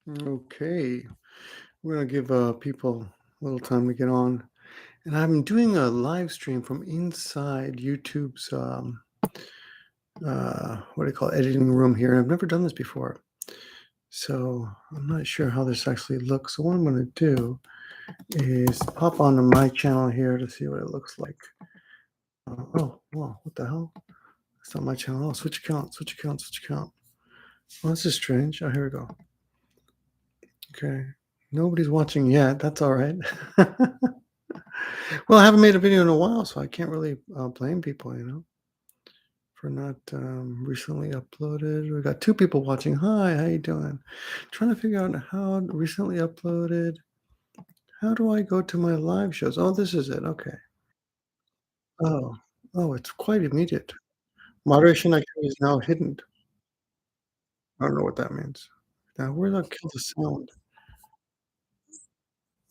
Okay, we're gonna give people a little time to get on, and I'm doing a live stream from inside YouTube's what do you call it, editing room here. I've never done this before, so I'm not sure how this actually looks. So what I'm gonna do is pop onto my channel here to see what it looks like. Oh, wow, what the hell? It's not my channel. Oh, switch account, switch account, switch account. Well, this is strange. Oh, here we go. Okay, nobody's watching yet. That's all right. Well, I haven't made a video in a while, so I can't really blame people, for not recently uploaded. We got two people watching. Hi, how you doing? Trying to figure out how recently uploaded. How do I go to my live shows? Oh, this is it. Okay. Oh, oh, it's quite immediate. Moderation activity is now hidden. I don't know what that means. Now, where did I kill the sound?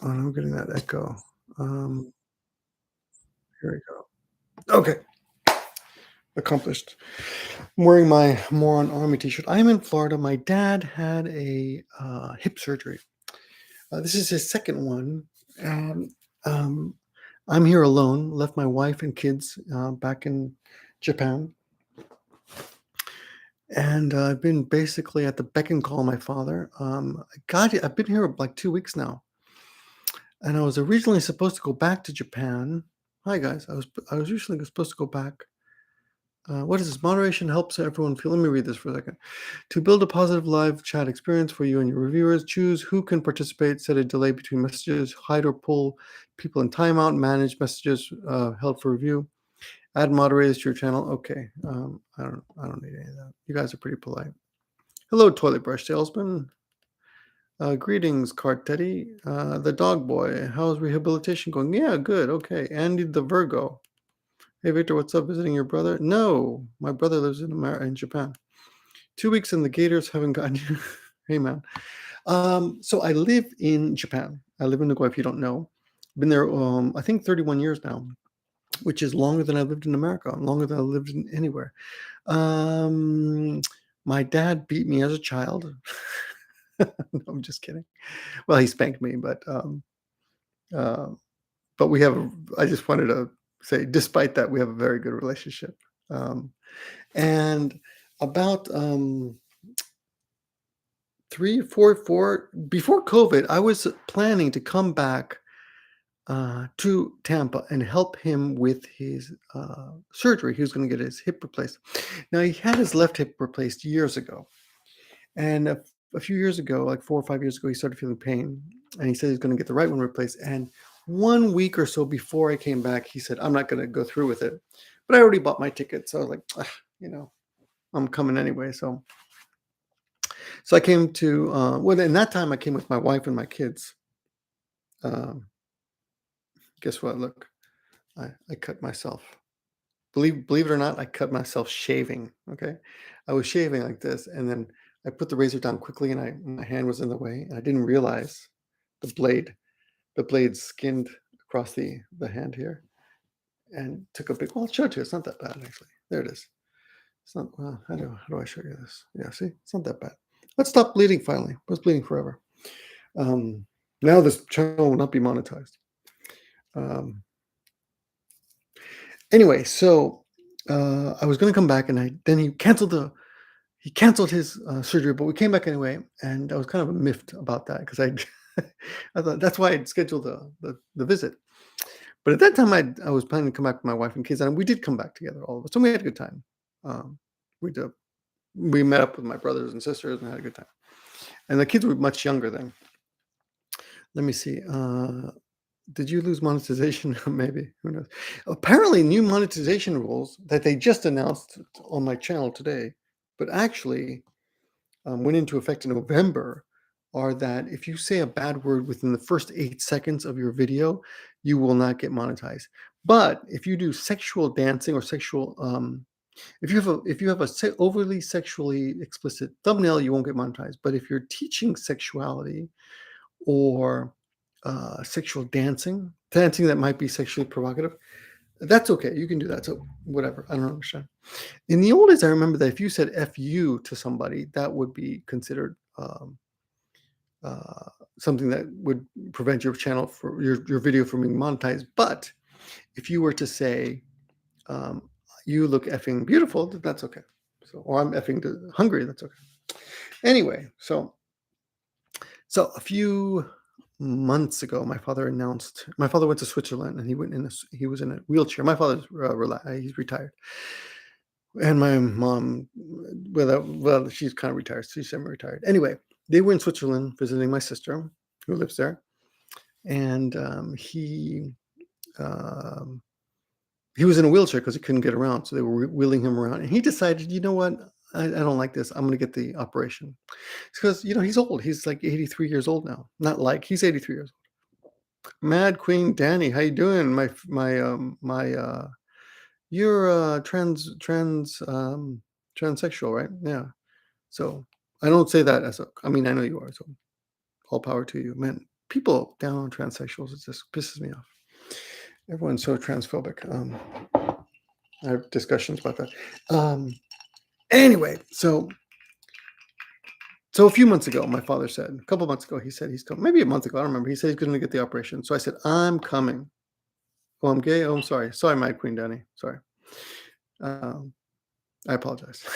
Oh, I'm getting that echo. Um, Here we go. Okay, accomplished. I'm wearing my Moron Army t-shirt. I am in Florida. My dad had a hip surgery. This is his second one. And um, I'm here alone, left my wife and kids back in Japan. And I've been basically at the beck and call of my father. I've been here like 2 weeks now. And I was originally supposed to go back to Japan. Hi, guys. I was originally supposed to go back. What is this? Moderation helps everyone feel. Let me read this for a second. To build a positive live chat experience for you and your reviewers, choose who can participate, set a delay between messages, hide or pull people in timeout, manage messages held for review, add moderators to your channel. Okay, I don't need any of that. You guys are pretty polite. Hello, toilet brush salesman. Greetings, Cart Teddy. The dog boy. How's rehabilitation going? Yeah, good. Okay, Andy the Virgo. Hey Victor, what's up? Visiting your brother? No, my brother lives in Japan. 2 weeks and the Gators haven't gotten you. Hey man. So I live in Japan. I live in Nagoya. If you don't know, been there. I think 31 years now, which is longer than I lived in America, longer than I lived in anywhere. Um, my dad beat me as a child. No, I'm just kidding. Well, he spanked me, uh, but we have. I just wanted to say, despite that, we have a very good relationship. Um, and about 3, 4 before COVID, I was planning to come back to Tampa and help him with his surgery. He was going to get his hip replaced. Now, he had his left hip replaced years ago. And a few years ago, like 4 or 5 years ago, he started feeling pain. And he said he's going to get the right one replaced. And 1 week or so before I came back, he said, I'm not going to go through with it. But I already bought my ticket. So I was like, you know, I'm coming anyway. So I came to, well, in that time, I came with my wife and my kids. Um, Guess what? Look, I cut myself. Believe it or not, I cut myself shaving. Okay, I was shaving like this, and then I put the razor down quickly, and my hand was in the way, and I didn't realize the blade the blade skinned across the hand here, and took a big. Well, I'll show it to you. It's not that bad actually. There it is. It's not. Well, how do I show you this? Yeah, see, it's not that bad. Let's stop bleeding finally. It was bleeding forever. Um, Now this channel will not be monetized. Um, Anyway, so I was going to come back, and then he canceled his surgery, but we came back anyway, and I was kind of miffed about that because I thought that's why I'd scheduled the visit. But at that time, I was planning to come back with my wife and kids, and we did come back together, all of us, and we had a good time. Um, we did. We met up with my brothers and sisters and had a good time. And the kids were much younger then. Let me see. Did you lose monetization? Maybe. Who knows? Apparently, new monetization rules that they just announced on my channel today, but actually went into effect in November, are that if you say a bad word within the first 8 seconds of your video, you will not get monetized. But if you do sexual dancing or sexual, if you have a overly sexually explicit thumbnail, you won't get monetized. But if you're teaching sexuality or sexual dancing that might be sexually provocative, that's okay. You can do that. So whatever. I don't understand. In the old days, I remember that if you said "f you" to somebody, that would be considered uh, something that would prevent your channel for your video from being monetized. But if you were to say, um, "You look effing beautiful," that's okay. So, or I'm effing hungry. That's okay. Anyway, so a few months ago, my father announced. My father went to Switzerland, and he was in a wheelchair. My father's he's retired, and my mom, well, she's kind of retired. She's semi-retired. Anyway, they were in Switzerland visiting my sister, who lives there, and um, he was in a wheelchair because he couldn't get around. So they were wheeling him around, and he decided, you know what? I don't like this. I'm going to get the operation because he's old. He's like 83 years old now. Not like he's 83 years old. Mad Queen Danny, how you doing? You're transsexual, right? Yeah. So I don't say that as a. I mean, I know you are. So all power to you, man. People down on transsexuals, it just pisses me off. Everyone's so transphobic. I have discussions about that. Anyway, so a few months ago, my father said, a couple months ago, he said he's coming. Maybe a month ago, I don't remember. He said he's going to get the operation. So I said, I'm coming. Oh, I'm gay. Oh, I'm sorry. Sorry, my Queen Danny. Sorry. Um, I apologize.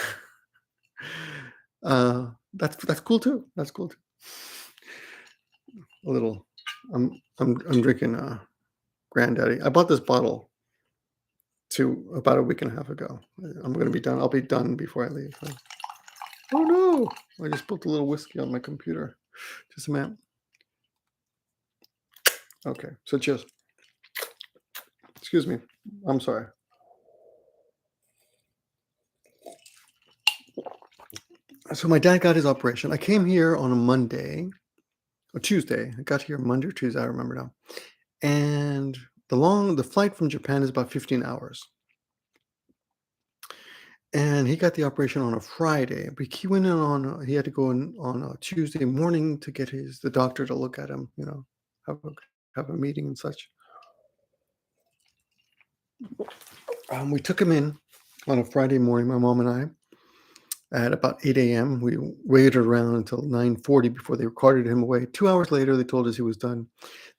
That's cool too. That's cool too. A little. I'm drinking Granddaddy. I bought this bottle about a week and a half ago. I'm going to be done. I'll be done before I leave. Oh no! I just put a little whiskey on my computer. Just a minute. Okay, so cheers. Excuse me. I'm sorry. So my dad got his operation. I came here on a Monday or Tuesday. I got here Monday or Tuesday. I remember now. And the flight from Japan is about 15 hours. And he got the operation on a Friday. But he went in on. He had to go in on a Tuesday morning to get the doctor to look at him. Have a have a meeting and such. We took him in on a Friday morning. My mom and I. At about 8 a.m., we waited around until 9:40 before they carted him away. 2 hours later, they told us he was done.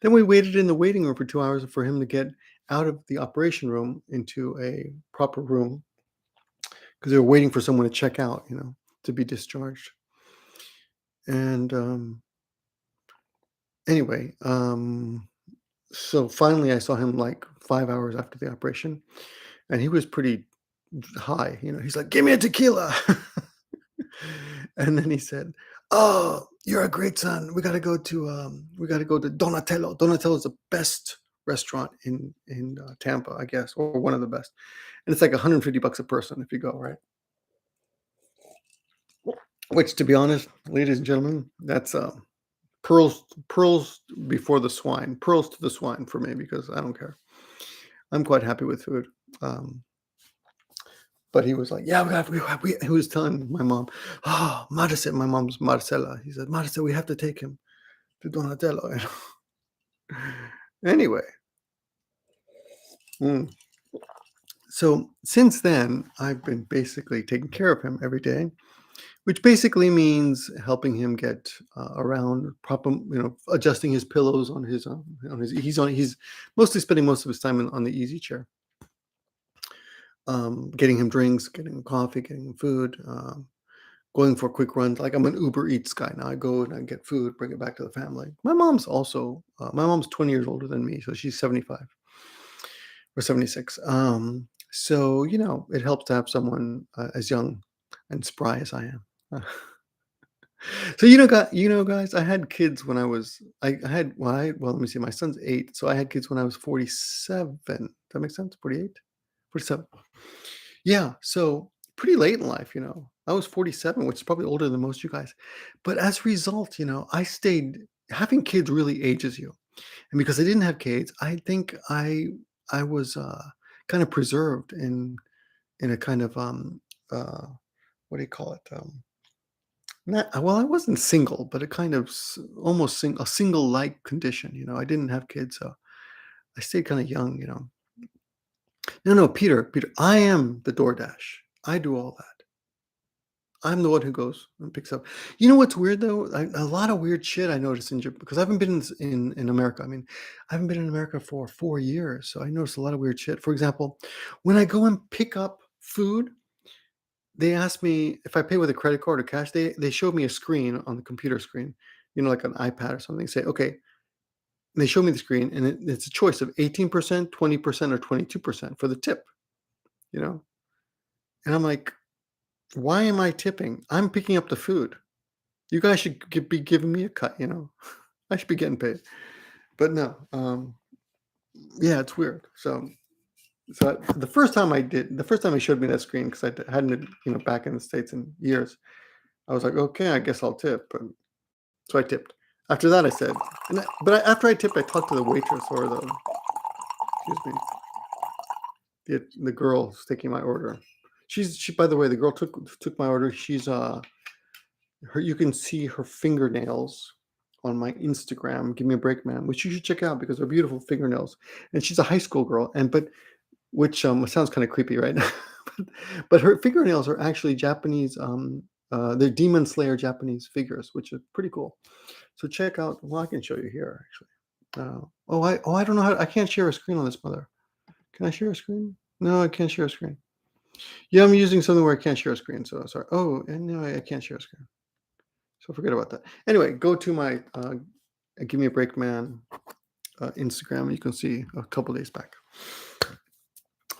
Then we waited in the waiting room for 2 hours for him to get out of the operation room into a proper room because they were waiting for someone to check out, to be discharged. And anyway, so finally, I saw him like 5 hours after the operation, and he was pretty high. He's like, "Give me a tequila." And then he said, "Oh, you're a great son. We got to go to Donatello. Donatello is the best restaurant in Tampa, I guess, or one of the best. And it's like $150 a person if you go, right? Which, to be honest, ladies and gentlemen, that's pearls before the swine, pearls to the swine for me because I don't care. I'm quite happy with food. Um, But he was like, "Yeah, he was telling my mom, oh, Maricela, my mom's Marcella. He said, Maricela, we have to take him to Donatello." Anyway, mm, so since then, I've been basically taking care of him every day, which basically means helping him get around, proper, adjusting his pillows he's mostly spending most of his time on the easy chair, getting him drinks, getting him coffee, getting him food. Going for quick runs. Like I'm an Uber Eats guy now. I go and I get food, bring it back to the family. My mom's 20 years older than me, so she's 75 or 76. So it helps to have someone as young and spry as I am. So guys, I had kids when I had let me see, my son's 8, so I had kids when I was 47. That makes sense. 48, 47. Yeah, so pretty late in life. I was 47, which is probably older than most of you guys. But as a result, I stayed having kids really ages you. And because I didn't have kids, I think I was kind of preserved in a kind of uh what do you call it? Not well, I wasn't single, but a kind of almost a single like condition. I didn't have kids, so I stayed kind of young. No, Peter, I am the DoorDash. I do all that. I'm the one who goes and picks up. You know what's weird though? A lot of weird shit I noticed in Japan because I haven't been in America. I mean, I haven't been in America for 4 years, so I noticed a lot of weird shit. For example, when I go and pick up food, they ask me if I pay with a credit card or cash. They showed me a screen on the computer screen, like an iPad or something. Say, okay, they show me the screen, and it's a choice of 18%, 20%, or 22% for the tip. You know, and I'm like, why am I tipping? I'm picking up the food. You guys should be giving me a cut. I should be getting paid. But no, yeah, it's weird. So the first time he showed me that screen, because hadn't been, back in the States in years, I was like, okay, I guess I'll tip. So I tipped. After that, I said, after I tipped, I talked to the waitress or excuse me, the girl who's taking my order. By the way, the girl took my order. You can see her fingernails on my Instagram, Gimmeabreakman, which you should check out because they're beautiful fingernails. And she's a high school girl, which sounds kind of creepy, right? but her fingernails are actually Japanese. They're Demon Slayer Japanese figures, which is pretty cool. So check out. Well, I can show you here actually. I don't know how. I can't share a screen on this mother. Can I share a screen? No, I can't share a screen. Yeah, I'm using something where I can't share a screen. So sorry. Oh, and no, I can't share a screen. So forget about that. Anyway, go to my Give Me a Break Man Instagram, and you can see a couple days back.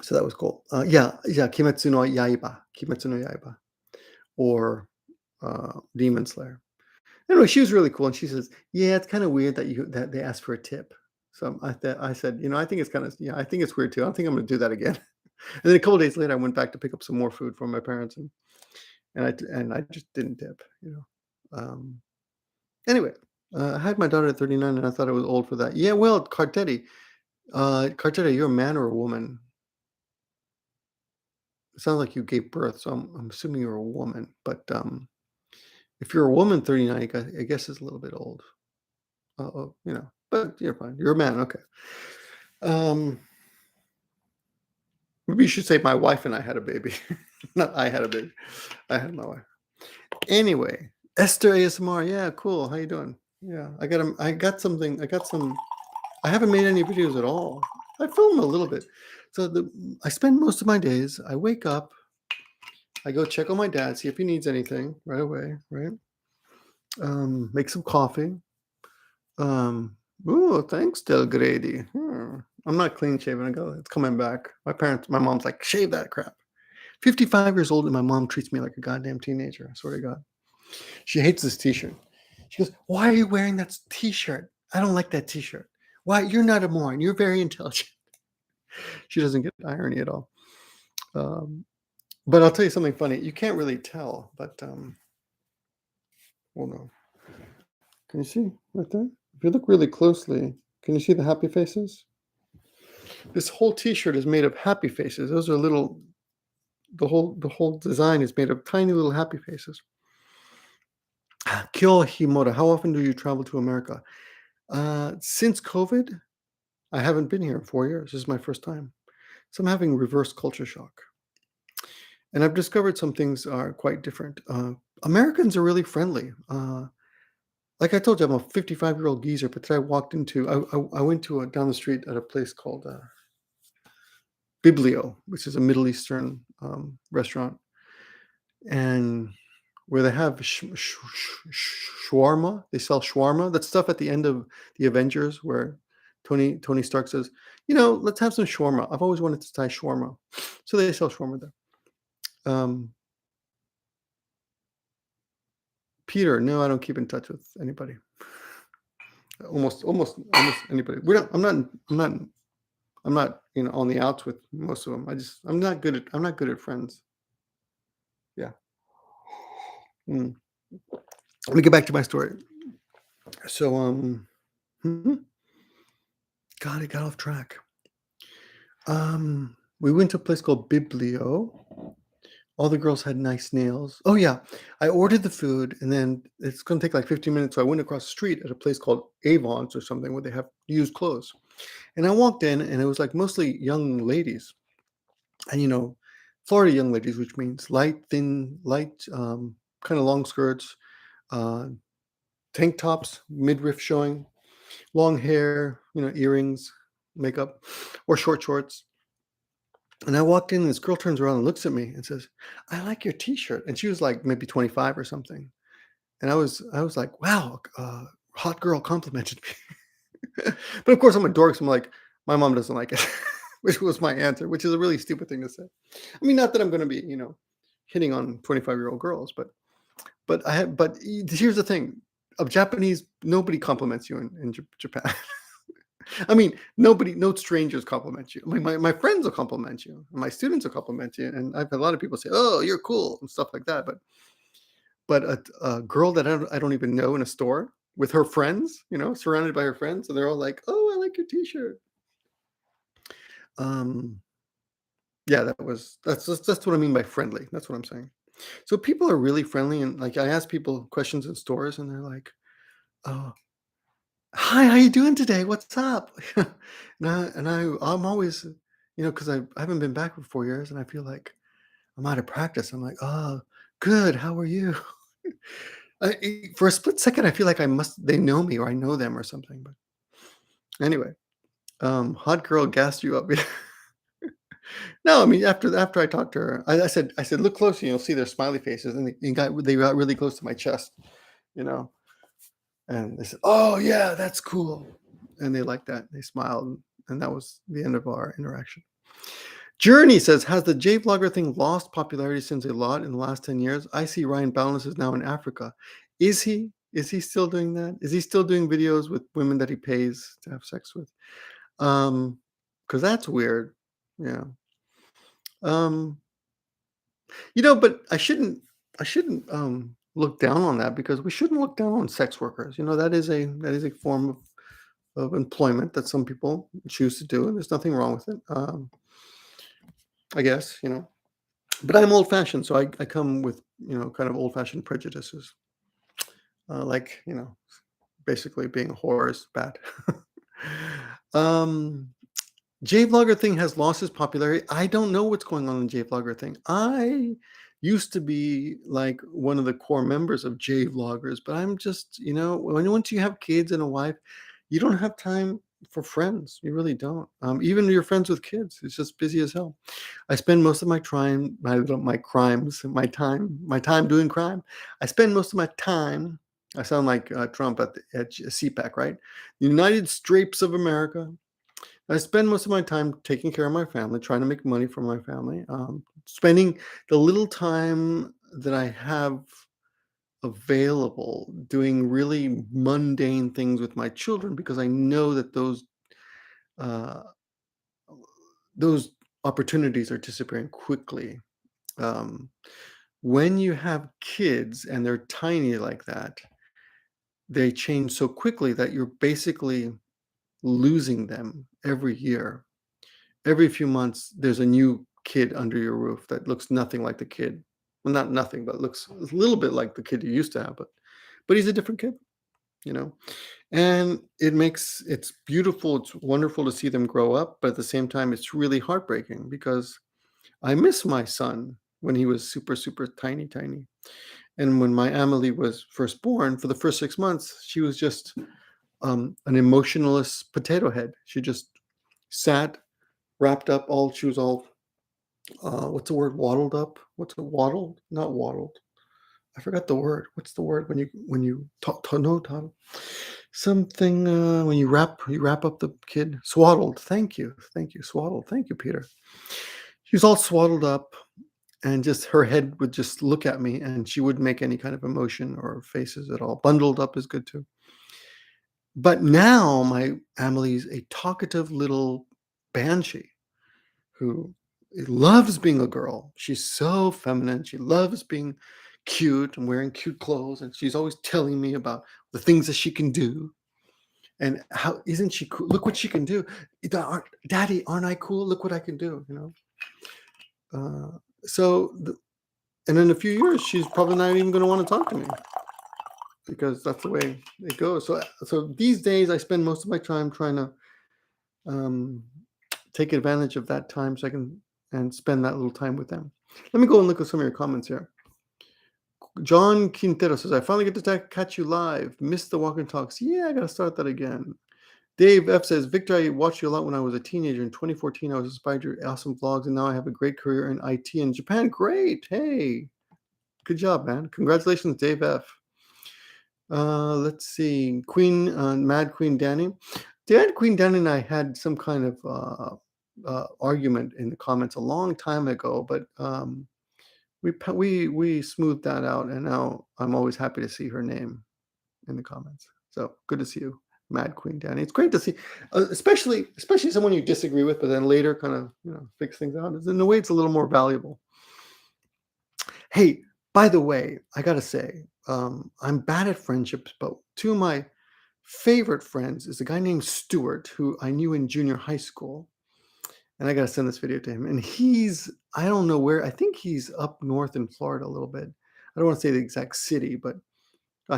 So that was cool. Yeah, Kimetsu no Yaiba, or Demon Slayer. Anyway, she was really cool, and she says, "Yeah, it's kind of weird that they asked for a tip." So I said, I think it's I think it's weird too. I don't think I'm going to do that again. And then a couple days later, I went back to pick up some more food from my parents, and I just didn't tip. Anyway, I had my daughter at 39, and I thought I was old for that. Yeah, well, Cartetti, you're a man or a woman? It sounds like you gave birth, so I'm assuming you're a woman. But if you're a woman, 39, I guess is a little bit old. But you're fine. You're a man, okay. Maybe you should say my wife and I had a baby. Not I had a baby. I had my wife. Anyway, Esther ASMR. Yeah, cool. How you doing? Yeah, I got something. I haven't made any videos at all. I film a little bit. So I spend most of my days, I wake up, I go check on my dad, see if he needs anything right away, right? Make some coffee. Oh, thanks, Del Grady. I'm not clean shaven. I go, it's coming back. My mom's like, shave that crap. 55 years old, and my mom treats me like a goddamn teenager. I swear to God. She hates this t-shirt. She goes, why are you wearing that t-shirt? I don't like that t-shirt. Why? You're not a moron. You're very intelligent. She doesn't get irony at all. But I'll tell you something funny. You can't really tell, but well, no. Can you see right there? If you look really closely, can you see the happy faces? This whole t-shirt is made of happy faces. Those are little. The whole design is made of tiny little happy faces. Kyo Himura, how often do you travel to America? Since COVID, I haven't been here in 4 years. This is my first time. So I'm having reverse culture shock. And I've discovered some things are quite different. Americans are really friendly. Like I told you, I'm a 55-year-old geezer, but today I went to down the street at a place called Biblio, which is a Middle Eastern restaurant, and where they have shawarma. They sell shawarma. That stuff at the end of the Avengers, where Tony Stark says, let's have some shawarma. I've always wanted to try shawarma. So they sell shawarma there. Peter, no, I don't keep in touch with anybody. Almost anybody. I'm not on the outs with most of them. I'm not good at friends. Yeah. Let me get back to my story. So God, I got off track. We went to a place called Biblio. All the girls had nice nails. Oh yeah, I ordered the food, and then it's going to take like 15 minutes. So I went across the street at a place called Avon's or something where they have used clothes. And I walked in, and it was like mostly young ladies. And Florida young ladies, which means light, thin, light, kind of long skirts, uh, tank tops, midriff showing, long hair, earrings, makeup, or short shorts. And I walked in, and this girl turns around and looks at me and says, "I like your T-shirt." And she was like maybe 25 or something. And I was like, "Wow, hot girl complimented me." But of course, I'm a dork, so I'm like, "My mom doesn't like it," which was my answer, which is a really stupid thing to say. I mean, not that I'm going to be, hitting on 25-year-old girls, but here's the thing: of Japanese, nobody compliments you in Japan. I mean, nobody, no strangers compliment you. I mean, my friends will compliment you, and my students will compliment you, and I've had a lot of people say, "Oh, you're cool," and stuff like that. But a girl that I don't even know in a store with her friends, surrounded by her friends, and they're all like, "Oh, I like your T-shirt." Um, yeah, that's what I mean by friendly. That's what I'm saying. So people are really friendly, and like I ask people questions in stores, and they're like, "Oh, hi, how you doing today? What's up?" I'm always, because I haven't been back for 4 years, and I feel like I'm out of practice. I'm like, "Oh, good. How are you?" For a split second, I feel like they know me or I know them or something. But anyway, hot girl gassed you up. No, I mean after I talked to her, I said, look closer, you'll see their smiley faces, and they got really close to my chest, you know, and they said, "Oh yeah, that's cool," and they liked that. They smiled, and that was the end of our interaction. Journey says, has the J vlogger thing lost popularity since a lot in the last 10 years? I see Ryan Boundless is now in Africa. Is he? Is he still doing that? Is he still doing videos with women that he pays to have sex with? Because that's weird. Yeah. Um, but I shouldn't look down on that, because we shouldn't look down on sex workers. That is a form of employment that some people choose to do, and there's nothing wrong with it. I guess. But I'm old-fashioned, so I come with, kind of old-fashioned prejudices, like, basically being a whore is bad. Um, J-vlogger thing has lost its popularity. I don't know what's going on in the J-vlogger thing. I used to be, like, one of the core members of J-vloggers, but I'm just, once you have kids and a wife, you don't have time for friends. You really don't. Even your friends with kids, it's just busy as hell. I spend most of my time doing crime. I spend most of my time. I sound like Trump at CPAC, right? The United Strapes of America. I spend most of my time taking care of my family, trying to make money for my family, spending the little time that I have available doing really mundane things with my children, because I know that uh, those opportunities are disappearing quickly. Um, when you have kids and they're tiny like that, they change so quickly that you're basically losing them every year. Every few months, there's a new kid under your roof that looks nothing like the kid. Well, not nothing, but looks a little bit like the kid you used to have, but he's a different kid, you know. And it's beautiful, it's wonderful to see them grow up, but at the same time, it's really heartbreaking, because I miss my son when he was super, super tiny, tiny. And when my Amelie was first born, for the first 6 months, she was just an emotionless potato head. She just sat, wrapped up, she was all, what's the word, waddled up? What's it, waddled? Not waddled. I forgot the word. What's the word when you talk, no, Tom? Something, when you wrap up the kid, swaddled. Thank you, swaddled. Thank you, Peter. She was all swaddled up, and just her head would just look at me, and she wouldn't make any kind of emotion or faces at all. Bundled up is good too. But now my Amelie's a talkative little banshee who loves being a girl. She's so feminine. She loves being cute and wearing cute clothes, and she's always telling me about the things that she can do. And how isn't she cool? Look what she can do. Daddy, aren't I cool? Look what I can do. Uh, so, and in a few years, she's probably not even going to want to talk to me, because that's the way it goes. So these days, I spend most of my time trying to um, take advantage of that time, so I can and spend that little time with them. Let me go and look at some of your comments here. John Quintero says, I finally get to catch you live. Missed the walk and talks. Yeah, I got to start that again. Dave F says, Victor, I watched you a lot when I was a teenager. In 2014, I was inspired by your awesome vlogs, and now I have a great career in IT in Japan. Great. Hey, good job, man. Congratulations, Dave F. Let's see. Mad Queen Danny. Queen Danny and I had some kind of argument in the comments a long time ago, but we smoothed that out, and now I'm always happy to see her name in the comments. So good to see you, Mad Queen Danny. It's great to see, especially someone you disagree with, but then later kind of fix things out. In a way, it's a little more valuable. Hey, by the way, I gotta say, I'm bad at friendships, but two of my favorite friends is a guy named Stuart, who I knew in junior high school. And I got to send this video to him. And I don't know where, I think he's up north in Florida a little bit. I don't want to say the exact city, but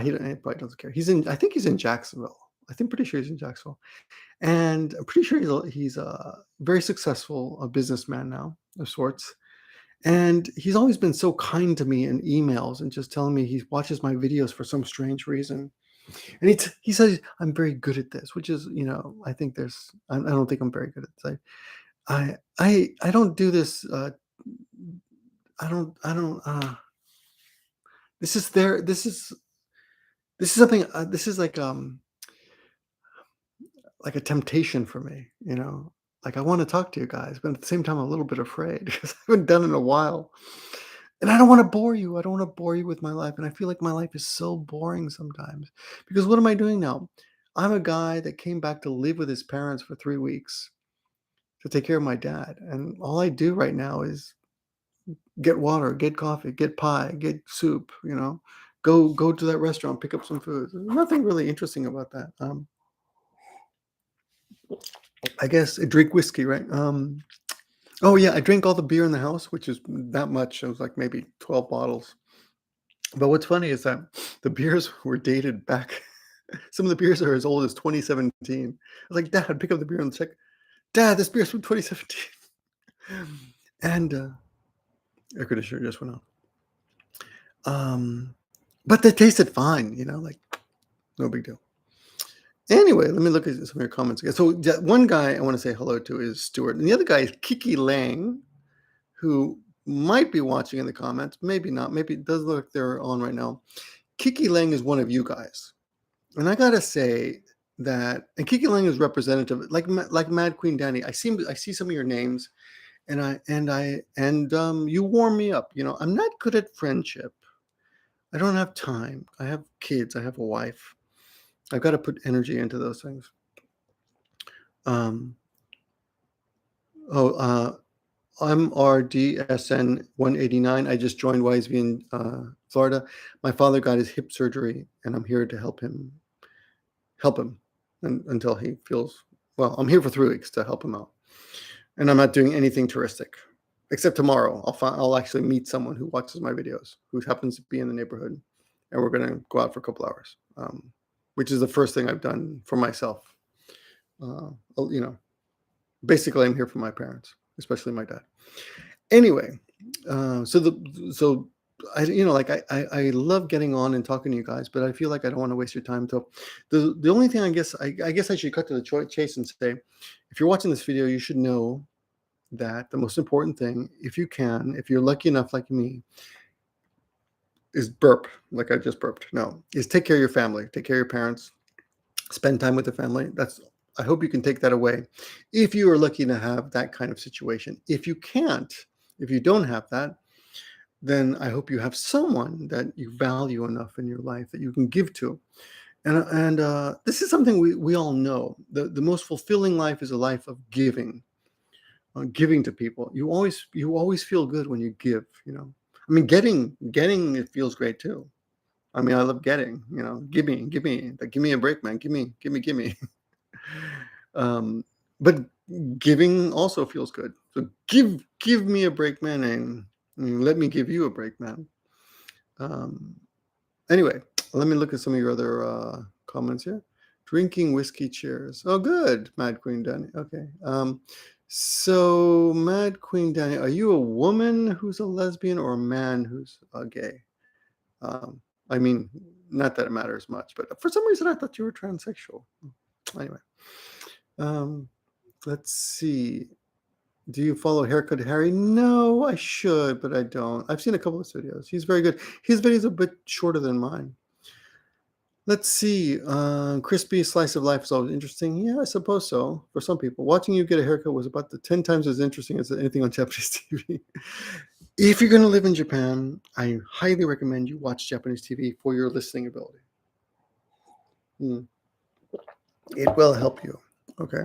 he probably doesn't care. I think he's in Jacksonville. Pretty sure he's in Jacksonville. And I'm pretty sure he's a very successful businessman now of sorts. And he's always been so kind to me in emails and just telling me he watches my videos for some strange reason. And he says, I'm very good at this, which is, I think I don't think I'm very good at this. I don't do this. I don't. This is something. This is like a temptation for me. Like I want to talk to you guys, but at the same time, I'm a little bit afraid because I haven't done it in a while, and I don't want to bore you. I don't want to bore you with my life, and I feel like my life is so boring sometimes because what am I doing now? I'm a guy that came back to live with his parents for 3 weeks to take care of my dad, and all I do right now is get water, get coffee, get pie, get soup, go to that restaurant, pick up some food. There's nothing really interesting about that. I guess I drink whiskey, right? Oh yeah, I drink all the beer in the house, which is not much. It was like maybe 12 bottles. But what's funny is that the beers were dated back. Some of the beers are as old as 2017. I was like, Dad, pick up the beer and check. Dad, this beer's from 2017. And air conditioner just went on. But they tasted fine, like no big deal. Anyway, let me look at some of your comments again. So one guy I want to say hello to is Stuart, and the other guy is Kiki Lang, who might be watching in the comments, maybe not. Maybe it does look like they're on right now. Kiki Lang is one of you guys, and I gotta say that, and Kiki Lang is representative, like Mad Queen Danny. I see some of your names, and you warm me up. I'm not good at friendship. I don't have time. I have kids. I have a wife. I've got to put energy into those things. I'm RDSN 189. I just joined YSV in Florida. My father got his hip surgery, and I'm here to help him until he feels well. I'm here for 3 weeks to help him out, and I'm not doing anything touristic, except tomorrow. I'll actually meet someone who watches my videos, who happens to be in the neighborhood, and we're gonna go out for a couple hours. Which is the first thing I've done for myself. Basically, I'm here for my parents, especially my dad. Anyway, so I love getting on and talking to you guys, but I feel like I don't want to waste your time. So the only thing I guess I should cut to the chase and say, if you're watching this video, you should know that the most important thing, if you're lucky enough like me, is burp, like I just burped. No, is take care of your family, take care of your parents, spend time with the family. I hope you can take that away if you are lucky to have that kind of situation. If you can't, if you don't have that, then I hope you have someone that you value enough in your life that you can give to. And this is something we all know. The most fulfilling life is a life of giving, giving to people. You always feel good when you give. I mean, getting it feels great too. I mean, I love getting. Give me a break, man. Give me. But giving also feels good. So give me a break, man, and let me give you a break, man. Anyway, let me look at some of your other comments here. Drinking whiskey cheers. Oh, good, Mad Queen Danny. Okay. So, Mad Queen Danny, are you a woman who's a lesbian or a man who's gay? Um, I mean, not that it matters much, but for some reason I thought you were transsexual. Anyway, um, let's see. Do you follow Haircut Harry? No, I should, but I don't. I've seen a couple of his videos. He's very good. His videos are a bit shorter than mine. Let's see. Crispy slice of life is always interesting. Yeah, I suppose so. For some people, watching you get a haircut was about the 10 times as interesting as anything on Japanese TV. If you're going to live in Japan, I highly recommend you watch Japanese TV for your listening ability. It will help you. Okay.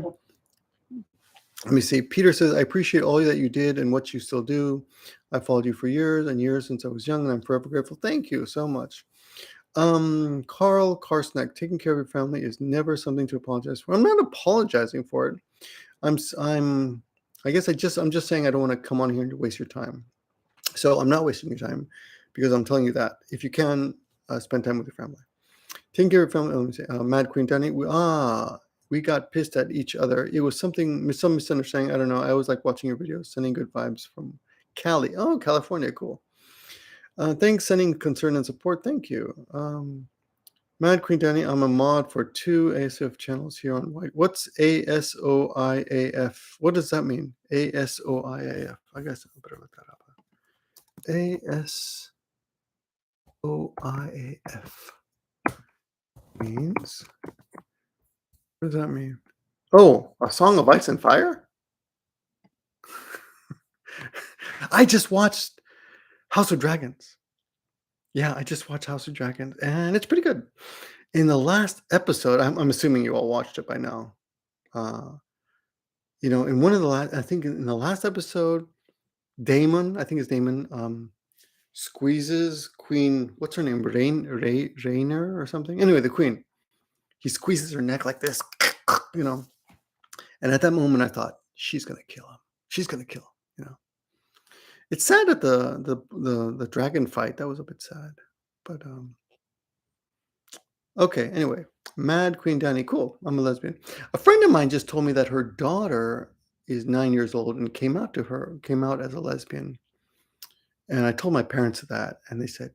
Let me see. Peter says, I appreciate all that you did and what you still do. I followed you for years and years since I was young, and I'm forever grateful. Thank you so much. Carl Karsneck, taking care of your family is never something to apologize for. I'm not apologizing for it. I guess I'm just saying I don't want to come on here and waste your time. So I'm not wasting your time because I'm telling you that if you can spend time with your family, taking care of your family. Let me say, Mad Queen Danny. We got pissed at each other. It was some misunderstanding. I don't know. I always like watching your videos. Sending good vibes from Cali. Oh, California, cool. Thanks, sending concern and support. Thank you. Mad Queen Danny, I'm a mod for 2 ASOIAF channels here on White. What's ASOIAF? What does that mean? ASOIAF. I guess I better look that up. ASOIAF means. What does that mean? Oh, A Song of Ice and Fire? I just watched House of Dragons. Yeah, I just watched House of Dragons, and it's pretty good. In the last episode, I'm assuming you all watched it by now. Uh, in one of the last, I think in the last episode, Damon, I think it's Damon, squeezes Queen. What's her name? Rainer or something. Anyway, the Queen. He squeezes her neck like this, And at that moment, I thought she's gonna kill him. She's gonna kill him. It's sad that the dragon fight, that was a bit sad. But okay, anyway. Mad Queen Danny, cool. I'm a lesbian. A friend of mine just told me that her daughter is 9 years old and came out as a lesbian. And I told my parents that, and they said,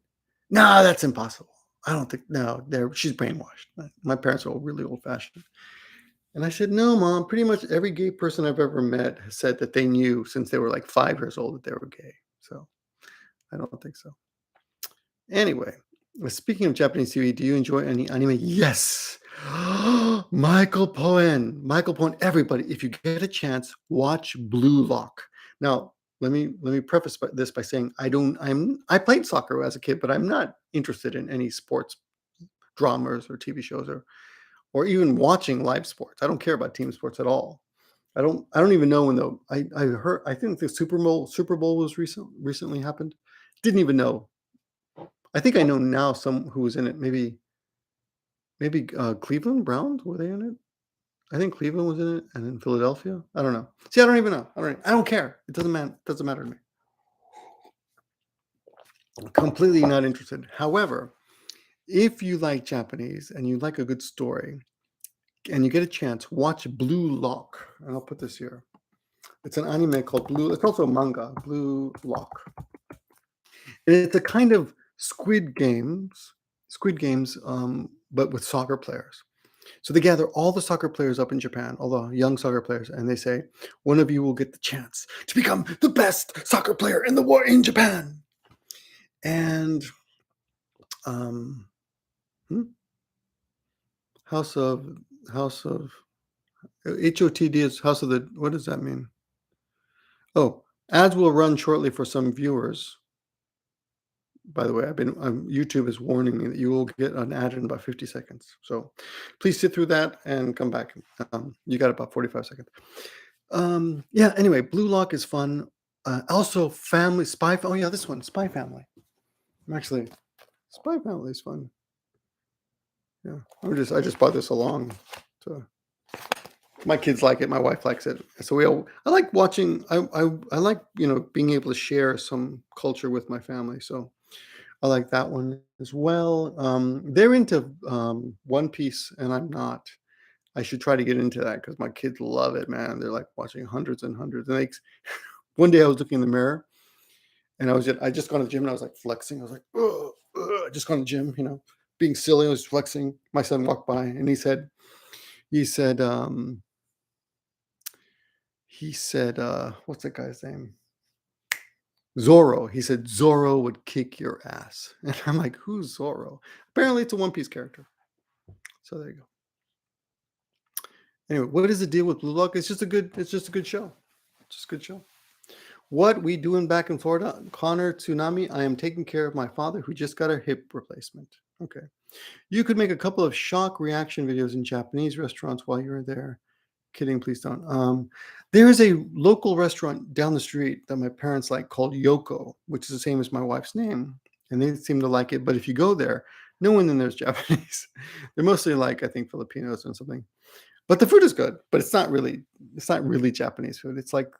"No, that's impossible. I don't think no, she's brainwashed." My parents are really old-fashioned. And I said, "No, Mom, pretty much every gay person I've ever met has said that they knew since they were like 5 years old that they were gay. So I don't think so." Anyway, speaking of Japanese TV, do you enjoy any anime? Yes. Michael Poen. Everybody, if you get a chance, watch Blue Lock. Now, let me preface this by saying I played soccer as a kid, but I'm not interested in any sports dramas or TV shows or even watching live sports. I don't care about team sports at all. I don't even know when I heard I think the Super Bowl was recently happened. Didn't even know. I think I know now some who was in it. Maybe Cleveland Browns, were they in it? I think Cleveland was in it, and then Philadelphia. I don't know. See, I don't even know. I don't care. It doesn't matter to me. I'm completely not interested. However, if you like Japanese and you like a good story, and you get a chance, watch Blue Lock. And I'll put this here. It's an anime called Blue. It's also a manga, Blue Lock. And it's a kind of Squid Games, but with soccer players. So they gather all the soccer players up in Japan, all the young soccer players, and they say, one of you will get the chance to become the best soccer player in the world in Japan. And hmm? House of HOTD is House of the. What does that mean? Oh, ads will run shortly for some viewers. By the way, YouTube is warning me that you will get an ad in about 50 seconds. So please sit through that and come back. You got about 45 seconds. Yeah, anyway, Blue Lock is fun. Also, Family Spy. Oh yeah, this one, Spy Family. Spy Family is fun. Yeah, I just brought this along. My kids like it. My wife likes it. So I like watching. I like being able to share some culture with my family. So I like that one as well. They're into One Piece, and I'm not. I should try to get into that because my kids love it, man. They're like watching hundreds and hundreds. And like one day I was looking in the mirror and I just gone to the gym and I was like flexing. I was like, oh, I just gone to the gym, being silly. I was flexing. My son walked by and he said, what's that guy's name? Zorro. He said Zorro would kick your ass. And I'm like, who's Zorro? Apparently it's a One Piece character. So there you go. Anyway, what is the deal with Blue Lock? It's just a good show. Just a good show. What we doing back in Florida? Connor Tsunami, I am taking care of my father who just got a hip replacement. Okay. You could make a couple of shock reaction videos in Japanese restaurants while you're there. Kidding, please don't. There is a local restaurant down the street that my parents like called Yoko, which is the same as my wife's name. And they seem to like it. But if you go there, no one in there is Japanese. They're mostly like, I think, Filipinos or something. But the food is good, but it's not really Japanese food. It's like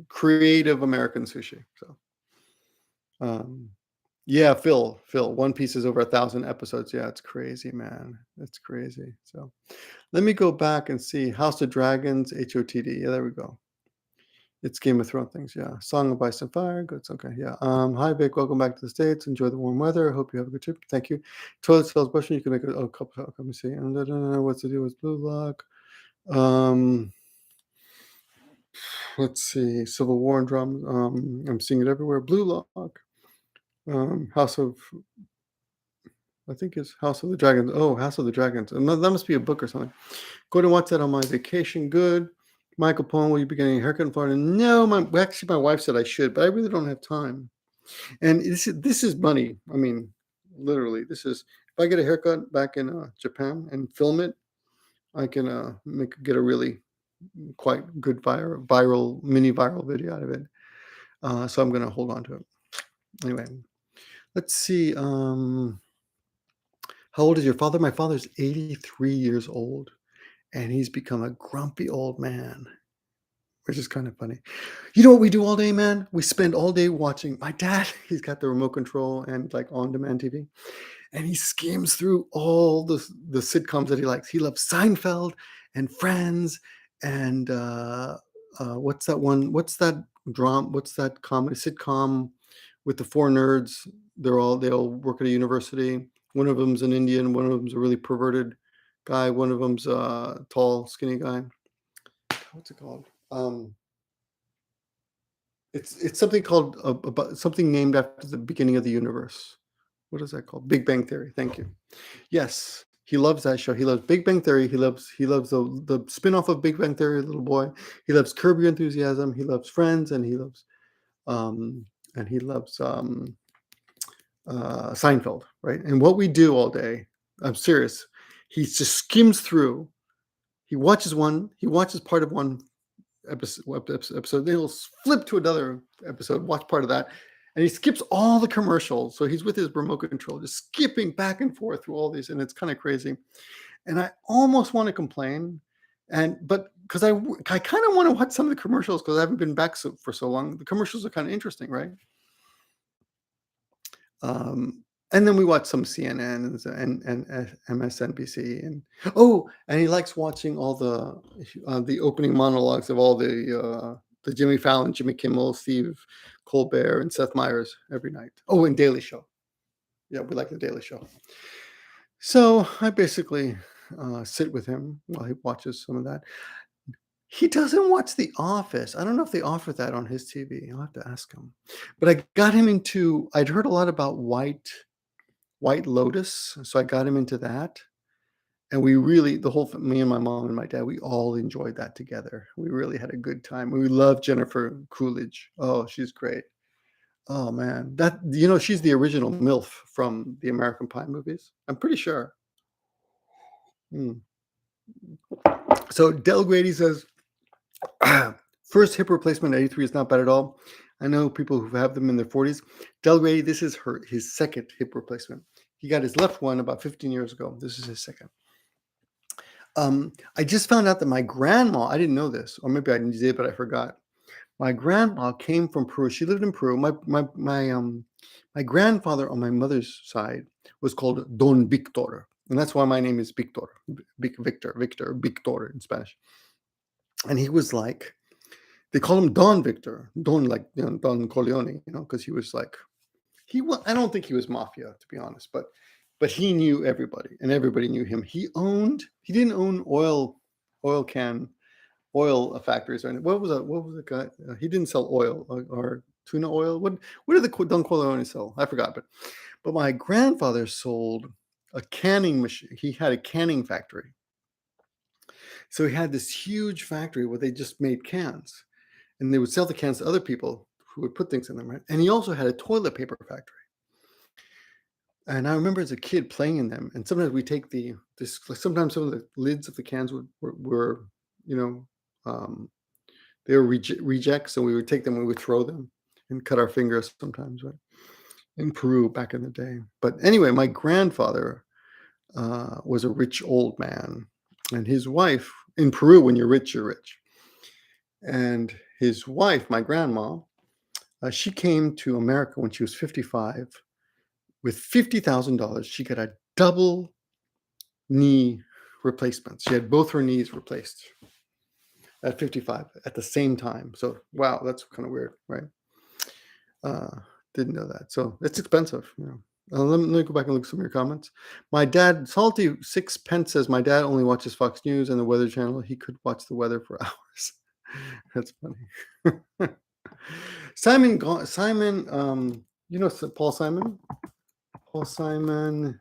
creative American sushi. So yeah, Phil, One Piece is over 1,000 episodes. Yeah, it's crazy, man. It's crazy. So let me go back and see House of Dragons, HOTD. Yeah, there we go. It's Game of Thrones things. Yeah. Song of Ice and Fire. Good. It's okay. Yeah. Hi, Vic. Welcome back to the States. Enjoy the warm weather. I hope you have a good trip. Thank you. Toilet smells brushing. You can make a couple. Let me see. What's the deal with Blue Lock? Let's see. Civil War and drums. I'm seeing it everywhere. Blue Lock. I think it's House of the Dragons. Oh, House of the Dragons. And that must be a book or something. Go to watch that on my vacation. Good. Michael Pone, will you be getting a haircut in Florida? No, actually my wife said I should, but I really don't have time. And this is money. I mean, literally, if I get a haircut back in Japan and film it, I can get a really quite good mini viral video out of it. So I'm going to hold on to it. Anyway, let's see. How old is your father? My father's 83 years old, and he's become a grumpy old man, which is kind of funny. You know what we do all day, man? We spend all day watching. My dad, he's got the remote control and like on-demand TV, and he skims through all the sitcoms that he likes. He loves Seinfeld and Friends and what's that one? What's that drama? What's that comedy sitcom with the four nerds? They all work at a university. One of them's an Indian. One of them's a really perverted guy. One of them's a tall, skinny guy. What's it called? It's something called about something named after the beginning of the universe. What is that called? Big Bang Theory. Thank you. Yes, he loves that show. He loves Big Bang Theory. He loves the spin-off of Big Bang Theory, Little Boy. He loves Curb Your Enthusiasm. He loves Friends, and he loves Seinfeld. Right. And what we do all day, I'm serious. He just skims through. He watches part of one episode. Then he'll flip to another episode, watch part of that, and he skips all the commercials. So he's with his remote control, just skipping back and forth through all these, and it's kind of crazy. And I almost want to complain, but because I kind of want to watch some of the commercials because I haven't been back for so long. The commercials are kind of interesting, right? And then we watch some CNN and MSNBC, and he likes watching all the opening monologues of all the Jimmy Fallon, Jimmy Kimmel, Steve Colbert, and Seth Meyers every night. Oh, and Daily Show. Yeah, we like the Daily Show. So I basically sit with him while he watches some of that. He doesn't watch The Office. I don't know if they offer that on his TV. I'll have to ask him. But I got him into. I'd heard a lot about White Lotus, so I got him into that. And we really, me and my mom and my dad, we all enjoyed that together. We really had a good time. We love Jennifer Coolidge. Oh, she's great. Oh man, she's the original MILF from the American Pie movies. I'm pretty sure. So Del Grady says, first hip replacement at 83 is not bad at all. I know people who have them in their 40s. Del Grady, this is his second hip replacement. He got his left one about 15 years ago. This is his second. I just found out that my grandma, I didn't know this, or maybe I did, but I forgot. My grandma came from Peru. She lived in Peru. My grandfather on my mother's side was called Don Victor, and that's why my name is Victor, Victor in Spanish. And he was like, they call him Don Victor, Don like Don Corleone, because he was like he was. I don't think he was mafia, to be honest, but he knew everybody, and everybody knew him. He didn't own oil can factories or anything. What was that? What was the guy? He didn't sell oil or tuna oil. What did the Don Corleone sell? I forgot, but my grandfather sold a canning machine. He had a canning factory. So he had this huge factory where they just made cans, and they would sell the cans to other people who would put things in them, right? And he also had a toilet paper factory. And I remember as a kid playing in them, and sometimes we take sometimes some of the lids of the cans were you know, um, they were rejects, and we would take them and we would throw them and cut our fingers sometimes, right? In Peru back in the day. But anyway, my grandfather was a rich old man, and his wife in Peru, when you're rich, you're rich. And his wife, my grandma, she came to America when she was 55 with $50,000. She got a double knee replacement. She had both her knees replaced at 55 at the same time. So, wow, that's kind of weird, right? Didn't know that. So it's expensive. Let me go back and look at some of your comments. My dad, Salty Sixpence says, my dad only watches Fox News and the Weather Channel. He could watch the weather for hours. That's funny. Simon, Paul Simon? Paul Simon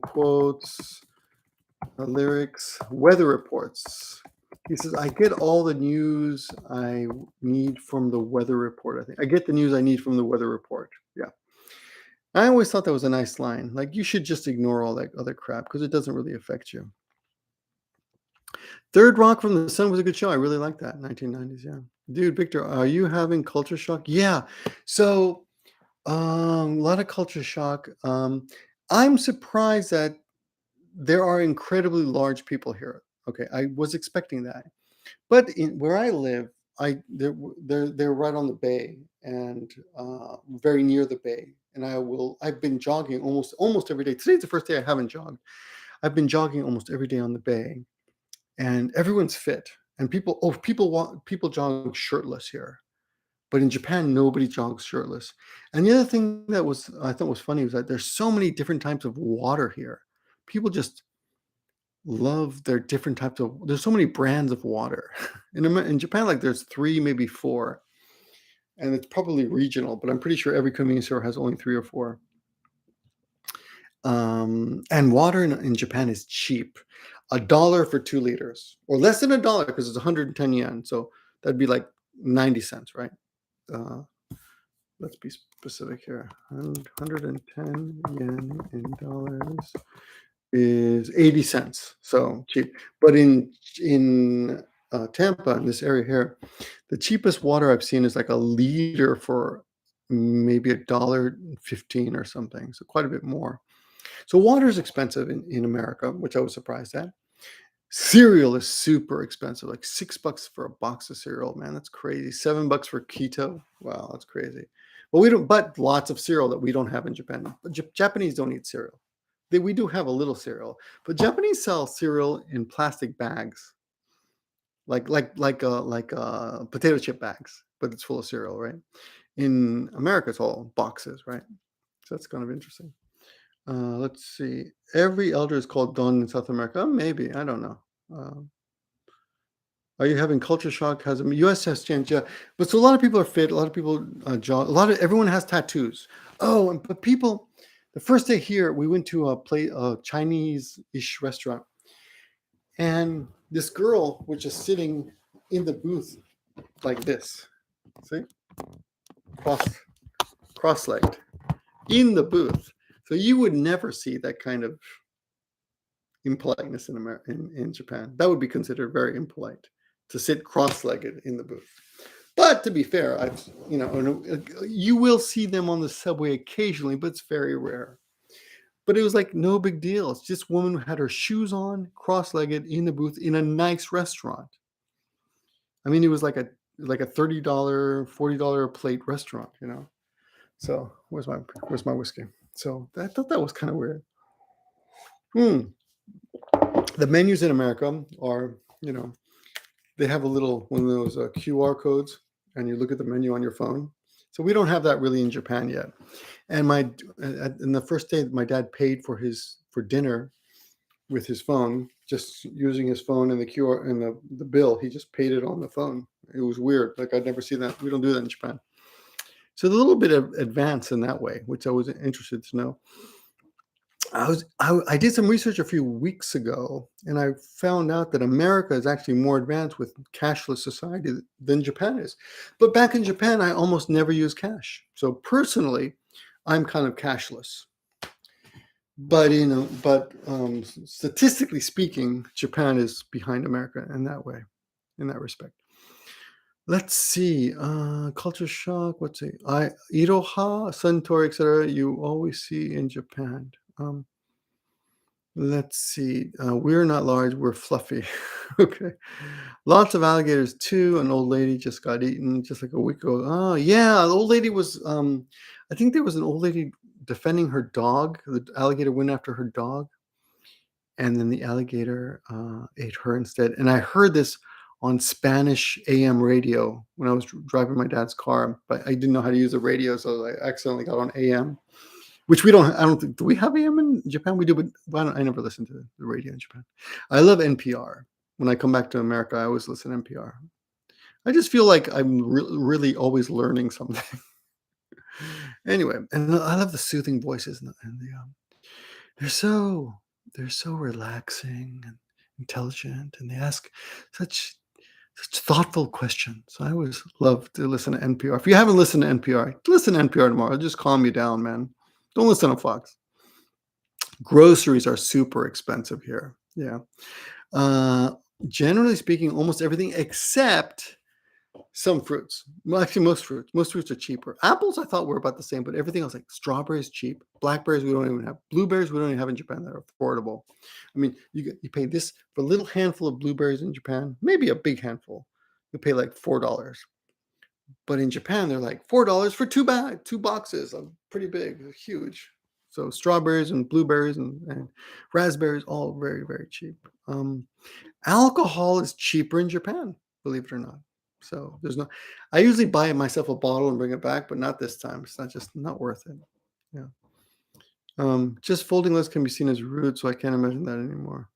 quotes, lyrics, weather reports. He says, I get all the news I need from the weather report. I think I get the news I need from the weather report. Yeah. I always thought that was a nice line. Like, you should just ignore all that other crap because it doesn't really affect you. Third Rock from the Sun was a good show. I really like that. 1990s. Yeah. Dude, Victor, are you having culture shock? Yeah. So, a lot of culture shock. I'm surprised that there are incredibly large people here. Okay, I was expecting that, but where I live, they're right on the bay and very near the bay. And I've been jogging almost every day. Today's the first day I haven't jogged. I've been jogging almost every day on the bay, and everyone's fit. And people jog shirtless here. But in Japan, nobody jogs shirtless. And the other thing that I thought was funny was that there's so many different types of water here. People just love their different types of. There's so many brands of water. In Japan, like there's 3, maybe 4, and it's probably regional. But I'm pretty sure every convenience store has only 3 or 4. And water in Japan is cheap. $1 for 2 liters, or less than $1 because it's 110 yen. So that'd be like 90 cents, right? Let's be specific here. 110 yen in dollars is 80 cents. So cheap. But in Tampa, in this area here, the cheapest water I've seen is like a liter for maybe $1.15 or something. So quite a bit more. So water is expensive in America, which I was surprised at. Cereal is super expensive, like $6 for a box of cereal. Man, that's crazy. $7 for keto. Wow, that's crazy. But lots of cereal that we don't have in Japan. Japanese don't eat cereal. We do have a little cereal, but Japanese sell cereal in plastic bags, like potato chip bags, but it's full of cereal, right? In America, it's all boxes, right? So that's kind of interesting. Let's see. Every elder is called Don in South America. Maybe, I don't know. Are you having culture shock? U.S. has changed, yeah. But so a lot of people are fit. A lot of people jog. Everyone has tattoos. Oh, but people. The first day here, we went to a Chinese-ish restaurant, and this girl was just sitting in the booth like this. See, cross-legged in the booth. So you would never see that kind of impoliteness in Japan. That would be considered very impolite to sit cross-legged in the booth. But to be fair, you will see them on the subway occasionally, but it's very rare. But it was like no big deal. It's just a woman who had her shoes on, cross-legged in the booth in a nice restaurant. I mean, it was like a $30, $40 a plate restaurant, So where's my whiskey? So I thought that was kind of weird. The menus in America are, they have a little one of those QR codes, and you look at the menu on your phone. So we don't have that really in Japan yet. And in the first day, my dad paid for dinner with his phone, just using his phone and the QR and the bill. He just paid it on the phone. It was weird. Like I'd never seen that. We don't do that in Japan. So a little bit of advance in that way, which I was interested to know. I did some research a few weeks ago, and I found out that America is actually more advanced with cashless society than Japan is. But back in Japan, I almost never use cash. So personally, I'm kind of cashless. But statistically speaking, Japan is behind America in that way, in that respect. Let's see. Culture shock. What's it? Iroha, Suntory, etc. You always see in Japan. Let's see. We're not large. We're fluffy. Okay. Lots of alligators too. An old lady just got eaten just like a week ago. Oh yeah, the old lady was. I think there was an old lady defending her dog. The alligator went after her dog, and then the alligator ate her instead. And I heard this on Spanish AM radio when I was driving my dad's car, but I didn't know how to use the radio, so I accidentally got on AM, which we don't. I don't think. Do we have AM in Japan? We do, but I never listen to the radio in Japan. I love NPR. When I come back to America, I always listen to NPR. I just feel like I'm really always learning something. Anyway, and I love the soothing voices and they're so they're so relaxing and intelligent, and they ask such thoughtful questions. I always love to listen to NPR. If you haven't listened to NPR, listen to NPR tomorrow. It'll just calm you down, man. Don't listen to Fox. Groceries are super expensive here. Yeah. Uh, Generally speaking, almost everything except some fruits. Well, actually, most fruits. Most fruits are cheaper. Apples, I thought were about the same, but everything else, like strawberries, cheap. Blackberries, we don't even have. Blueberries, we don't even have in Japan that are affordable. I mean, you pay this for a little handful of blueberries in Japan, maybe a big handful. You pay like $4. But in Japan, they're like $4 for two boxes. Pretty big, huge. So strawberries and blueberries and raspberries, all very, very cheap. Alcohol is cheaper in Japan, believe it or not. So there's no. I usually buy myself a bottle and bring it back, but not this time. It's not worth it. Yeah. Just folding lists can be seen as rude, so I can't imagine that anymore.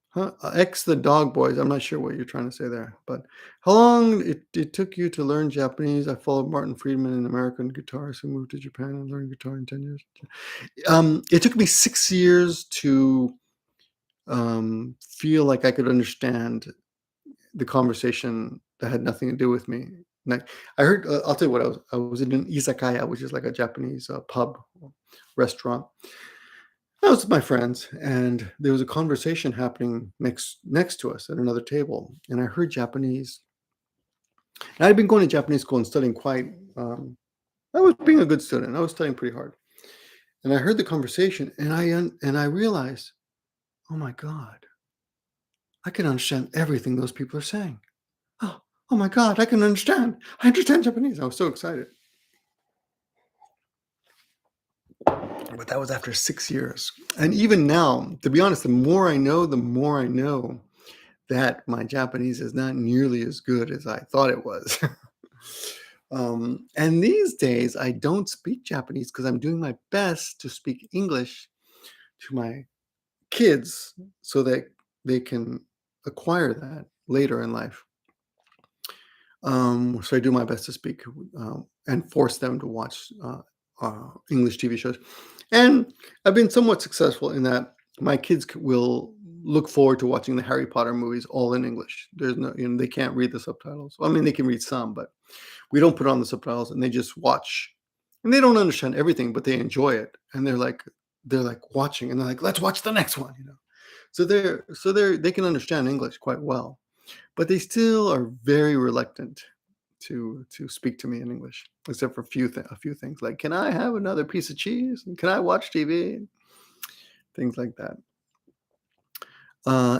Huh? X the dog boys. I'm not sure what you're trying to say there, but how long it took you to learn Japanese? I followed Martin Friedman, an American guitarist who moved to Japan and learned guitar in 10 years. It took me 6 years to feel like I could understand the conversation that had nothing to do with me. Like I heard, I'll tell you what I was in an izakaya, which is like a Japanese pub restaurant. I was with my friends, and there was a conversation happening next to us at another table, and I heard Japanese. And I'd been going to Japanese school and studying quite. I was being a good student. I was studying pretty hard, and I heard the conversation, and I realized, oh my God, I can understand everything those people are saying. Oh my God, I can understand. I understand Japanese. I was so excited. But that was after 6 years. And even now, to be honest, the more I know that my Japanese is not nearly as good as I thought it was. And these days, I don't speak Japanese because I'm doing my best to speak English to my kids so that they can acquire that later in life. So I do my best to speak and force them to watch English TV shows. And I've been somewhat successful in that my kids will look forward to watching the Harry Potter movies all in English. There's no, they can't read the subtitles. Well, I mean, they can read some, but we don't put on the subtitles, and they just watch. And they don't understand everything, but they enjoy it. And they're like watching, and they're like, let's watch the next one. So they can understand English quite well, but they still are very reluctant to speak to me in English, except for a few things like, can I have another piece of cheese? And can I watch TV? Things like that.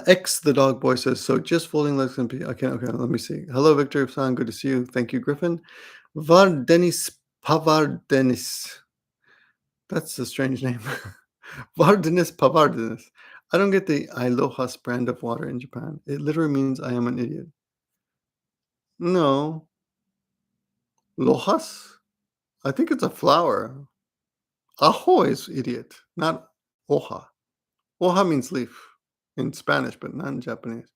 X the dog boy says, so just folding legs and okay, let me see. Hello, Victor San, good to see you. Thank you, Griffin. Vardenis Pavardenis. That's a strange name. Vardenis Pavardenis. I don't get the Ilohas brand of water in Japan. It literally means I am an idiot. No. Lojas? I think it's a flower. Ajo is idiot, not hoja. Hoja means leaf in Spanish, but not in Japanese.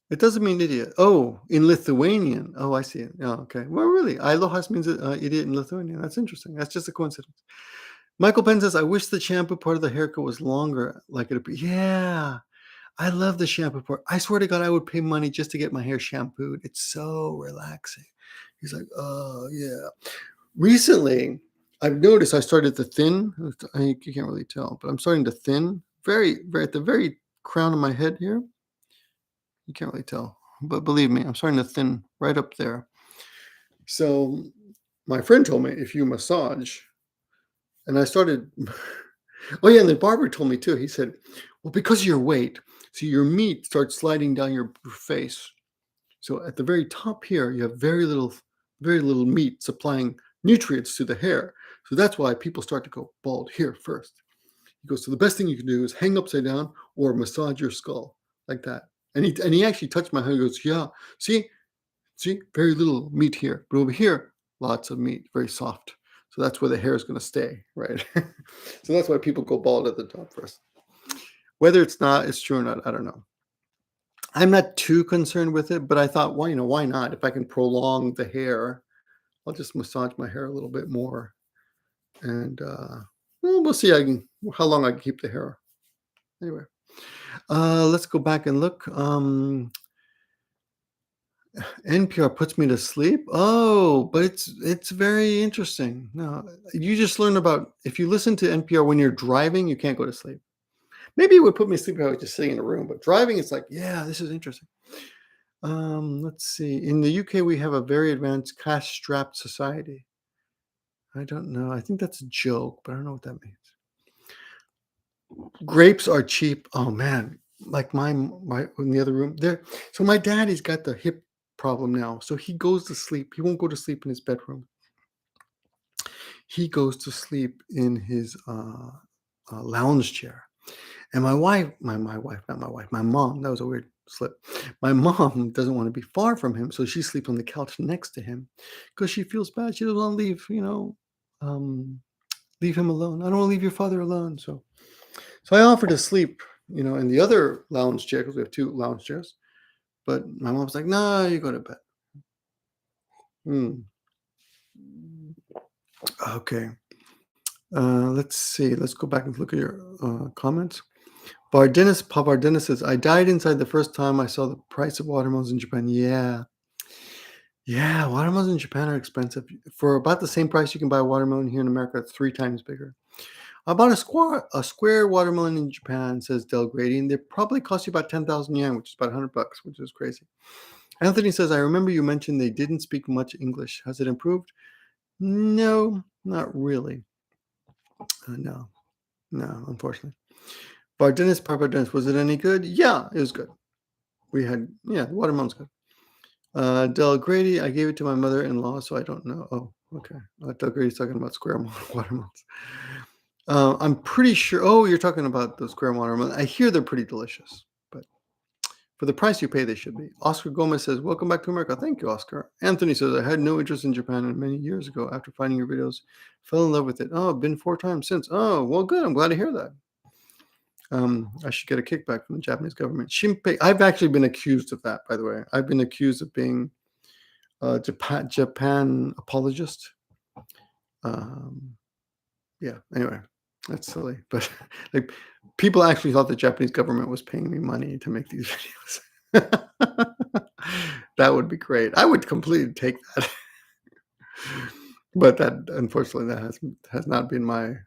It doesn't mean idiot. Oh, in Lithuanian. Oh, I see it. Oh, okay. Well, really, Ilohas means idiot in Lithuanian. That's interesting. That's just a coincidence. Michael Penn says, I wish the shampoo part of the haircut was longer, like it. Yeah, I love the shampoo part. I swear to God, I would pay money just to get my hair shampooed. It's so relaxing. He's like, oh, yeah. Recently, I've noticed I started to thin. You can't really tell, but I'm starting to thin very at the very crown of my head here. You can't really tell, but believe me, I'm starting to thin right up there. So my friend told me if you massage, and I started. Oh yeah, and the barber told me too. He said, "Well, because of your weight, so your meat starts sliding down your face. So at the very top here, you have very little meat supplying nutrients to the hair. So that's why people start to go bald here first." He goes, "So the best thing you can do is hang upside down or massage your skull like that." And he actually touched my hair. He goes, "Yeah, see, very little meat here, but over here, lots of meat, very soft. So that's where the hair is going to stay, right?" So that's why people go bald at the top first. Whether it's true or not, I don't know. I'm not too concerned with it, but I thought, why not? If I can prolong the hair, I'll just massage my hair a little bit more, and well, we'll see. How long I can keep the hair. Anyway, let's go back and look. NPR puts me to sleep. Oh, but it's very interesting. No, you just learn about if you listen to NPR when you're driving, you can't go to sleep. Maybe it would put me to sleep if I was just sitting in a room, but driving, it's like, yeah, this is interesting. Let's see. In the UK, we have a very advanced cash-strapped society. I don't know. I think that's a joke, but I don't know what that means. Grapes are cheap. Oh man, like my in the other room there. So my daddy's got the hip problem now. So he goes to sleep. He won't go to sleep in his bedroom. He goes to sleep in his lounge chair. And my wife, not my wife, my mom, that was a weird slip. My mom doesn't want to be far from him, so she sleeps on the couch next to him because she feels bad. She doesn't want to um, leave him alone. I don't want to leave your father alone. So I offered to sleep, in the other lounge chair because we have two lounge chairs. But my mom's like, "No, you go to bed." Hmm. Okay. Let's see. Let's go back and look at your comments. Papa Dennis says, I died inside the first time I saw the price of watermelons in Japan. Yeah. Yeah, watermelons in Japan are expensive. For about the same price you can buy a watermelon here in America, it's 3 times bigger. I bought a square watermelon in Japan, says Del Grady, and they probably cost you about 10,000 yen, which is about $100, which is crazy. Anthony says, I remember you mentioned they didn't speak much English. Has it improved? No, not really. No, unfortunately. Papa Dennis, was it any good? Yeah, it was good. The watermelon's good. Del Grady, I gave it to my mother-in-law, so I don't know. Oh, okay. Del Grady's talking about square watermelons. I'm pretty sure. Oh, you're talking about the square watermelon. I hear they're pretty delicious, but for the price you pay, they should be. Oscar Gomez says, "Welcome back to America." Thank you, Oscar. Anthony says, "I had no interest in Japan and many years ago. After finding your videos, fell in love with it. Oh, been 4 times since. Oh, well, good. I'm glad to hear that. I should get a kickback from the Japanese government." Shinpei, I've actually been accused of that, by the way. I've been accused of being a Japan apologist. Yeah, anyway, that's silly. But like people actually thought the Japanese government was paying me money to make these videos. That would be great. I would completely take that. But that unfortunately that has not been my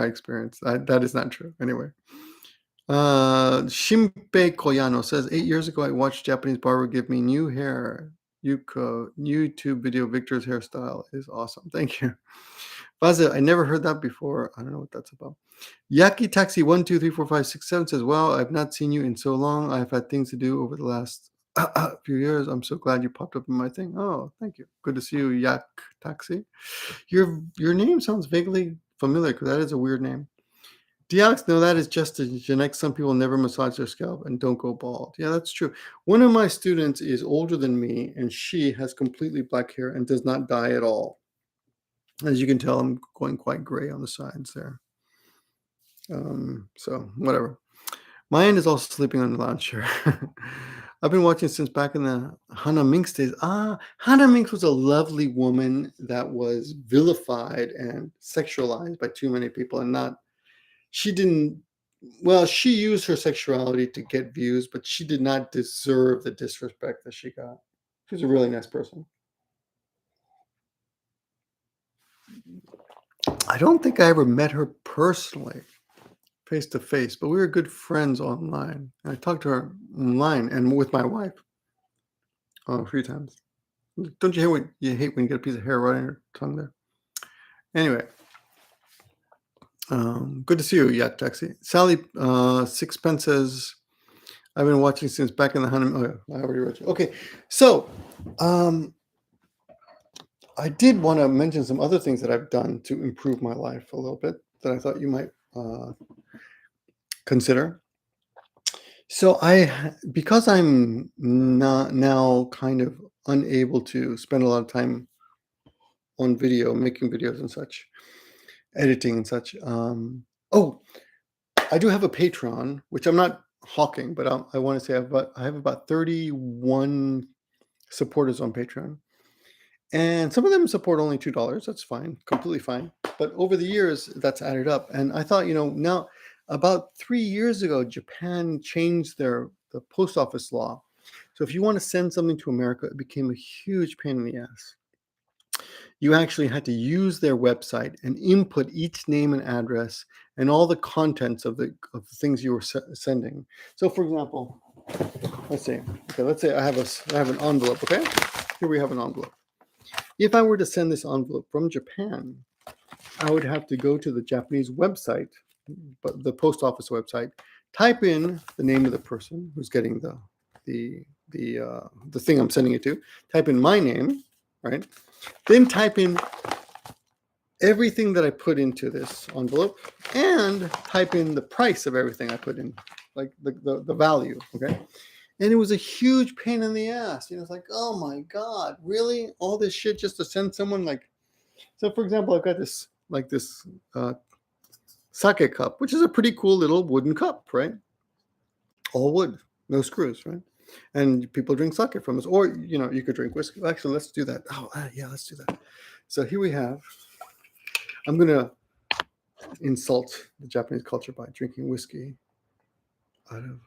experience. That is not true. Anyway. Shinpei Koyano says 8 years ago I watched Japanese barber give me new hair. Yuko YouTube video Victor's hairstyle is awesome. Thank you. Baza, I never heard that before. I don't know what that's about. Yaki Taxi 1 2 3 4 5 6 7 says, "Well, I've not seen you in so long. I've had things to do over the last few years. I'm so glad you popped up in my thing." Oh, thank you. Good to see you, Yak Taxi. Your name sounds vaguely familiar because that is a weird name. Alex, no, that is just a genetic. Some people never massage their scalp and don't go bald. Yeah, that's true. One of my students is older than me, and she has completely black hair and does not dye at all. As you can tell, I'm going quite gray on the sides there. So whatever. My end is also sleeping on the lounge chair. I've been watching since back in the Hannah Minx days. Hannah Minx was a lovely woman that was vilified and sexualized by too many people, and not. She didn't. Well, she used her sexuality to get views, but she did not deserve the disrespect that she got. She was a really nice person. I don't think I ever met her personally, face to face, but we were good friends online. I talked to her online and with my wife a few times. Don't you hate when you get a piece of hair right on your tongue there? Anyway, good to see you, Yacht Taxi. Sally Sixpence says, I've been watching since back in the honeymoon. Oh, yeah, I already read you. Okay, so I did want to mention some other things that I've done to improve my life a little bit that I thought you might consider. So because I'm not now kind of unable to spend a lot of time on video, making videos and such, editing and such. Oh, I do have a Patreon, which I'm not hawking, but I want to say I have about 31 supporters on Patreon. And some of them support only $2. That's fine, completely fine. But over the years, that's added up. And I thought, now about 3 years ago, Japan changed the post office law. So if you want to send something to America, it became a huge pain in the ass. You actually had to use their website and input each name and address and all the contents of the things you were sending. So, for example, let's say I have an envelope. Okay, here we have an envelope. If I were to send this envelope from Japan, I would have to go to the Japanese website, but the post office website, type in the name of the person who's getting the thing I'm sending it to, type in my name, right? Then type in everything that I put into this envelope and type in the price of everything I put in, like the value, okay? And it was a huge pain in the ass. It's like, oh my God, really? All this shit just to send someone like, so for example, I've got this sake cup, which is a pretty cool little wooden cup, right? All wood, no screws, right? And people drink sake from this, or you could drink whiskey. Actually, let's do that. Oh, yeah, let's do that. So here we have. I'm gonna insult the Japanese culture by drinking whiskey out of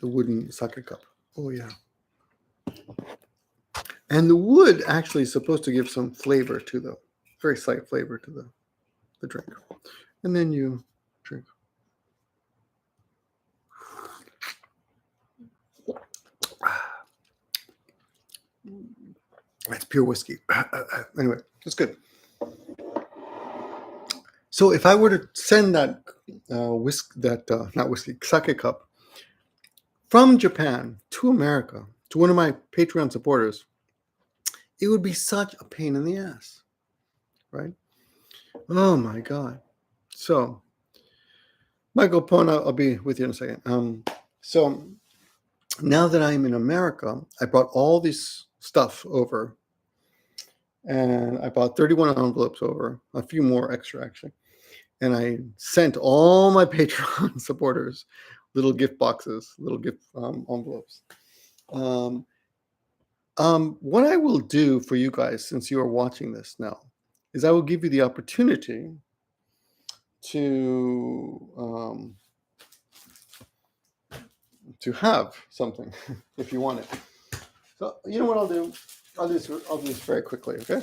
the wooden sake cup. Oh yeah. And the wood actually is supposed to give some flavor to very slight flavor to the drink. And then you drink. That's pure whiskey. Anyway, it's good. So if I were to send that not whiskey, sake cup from Japan to America to one of my Patreon supporters, it would be such a pain in the ass, right? Oh my God. So, Michael Pona, I'll be with you in a second. So now that I'm in America, I brought all this stuff over, and I bought 31 envelopes over, a few more extra actually. And I sent all my Patreon supporters little gift boxes, little gift envelopes. What I will do for you guys, since you are watching this now, is I will give you the opportunity to have something if you want it. So you know what I'll do? I'll do this very quickly, okay?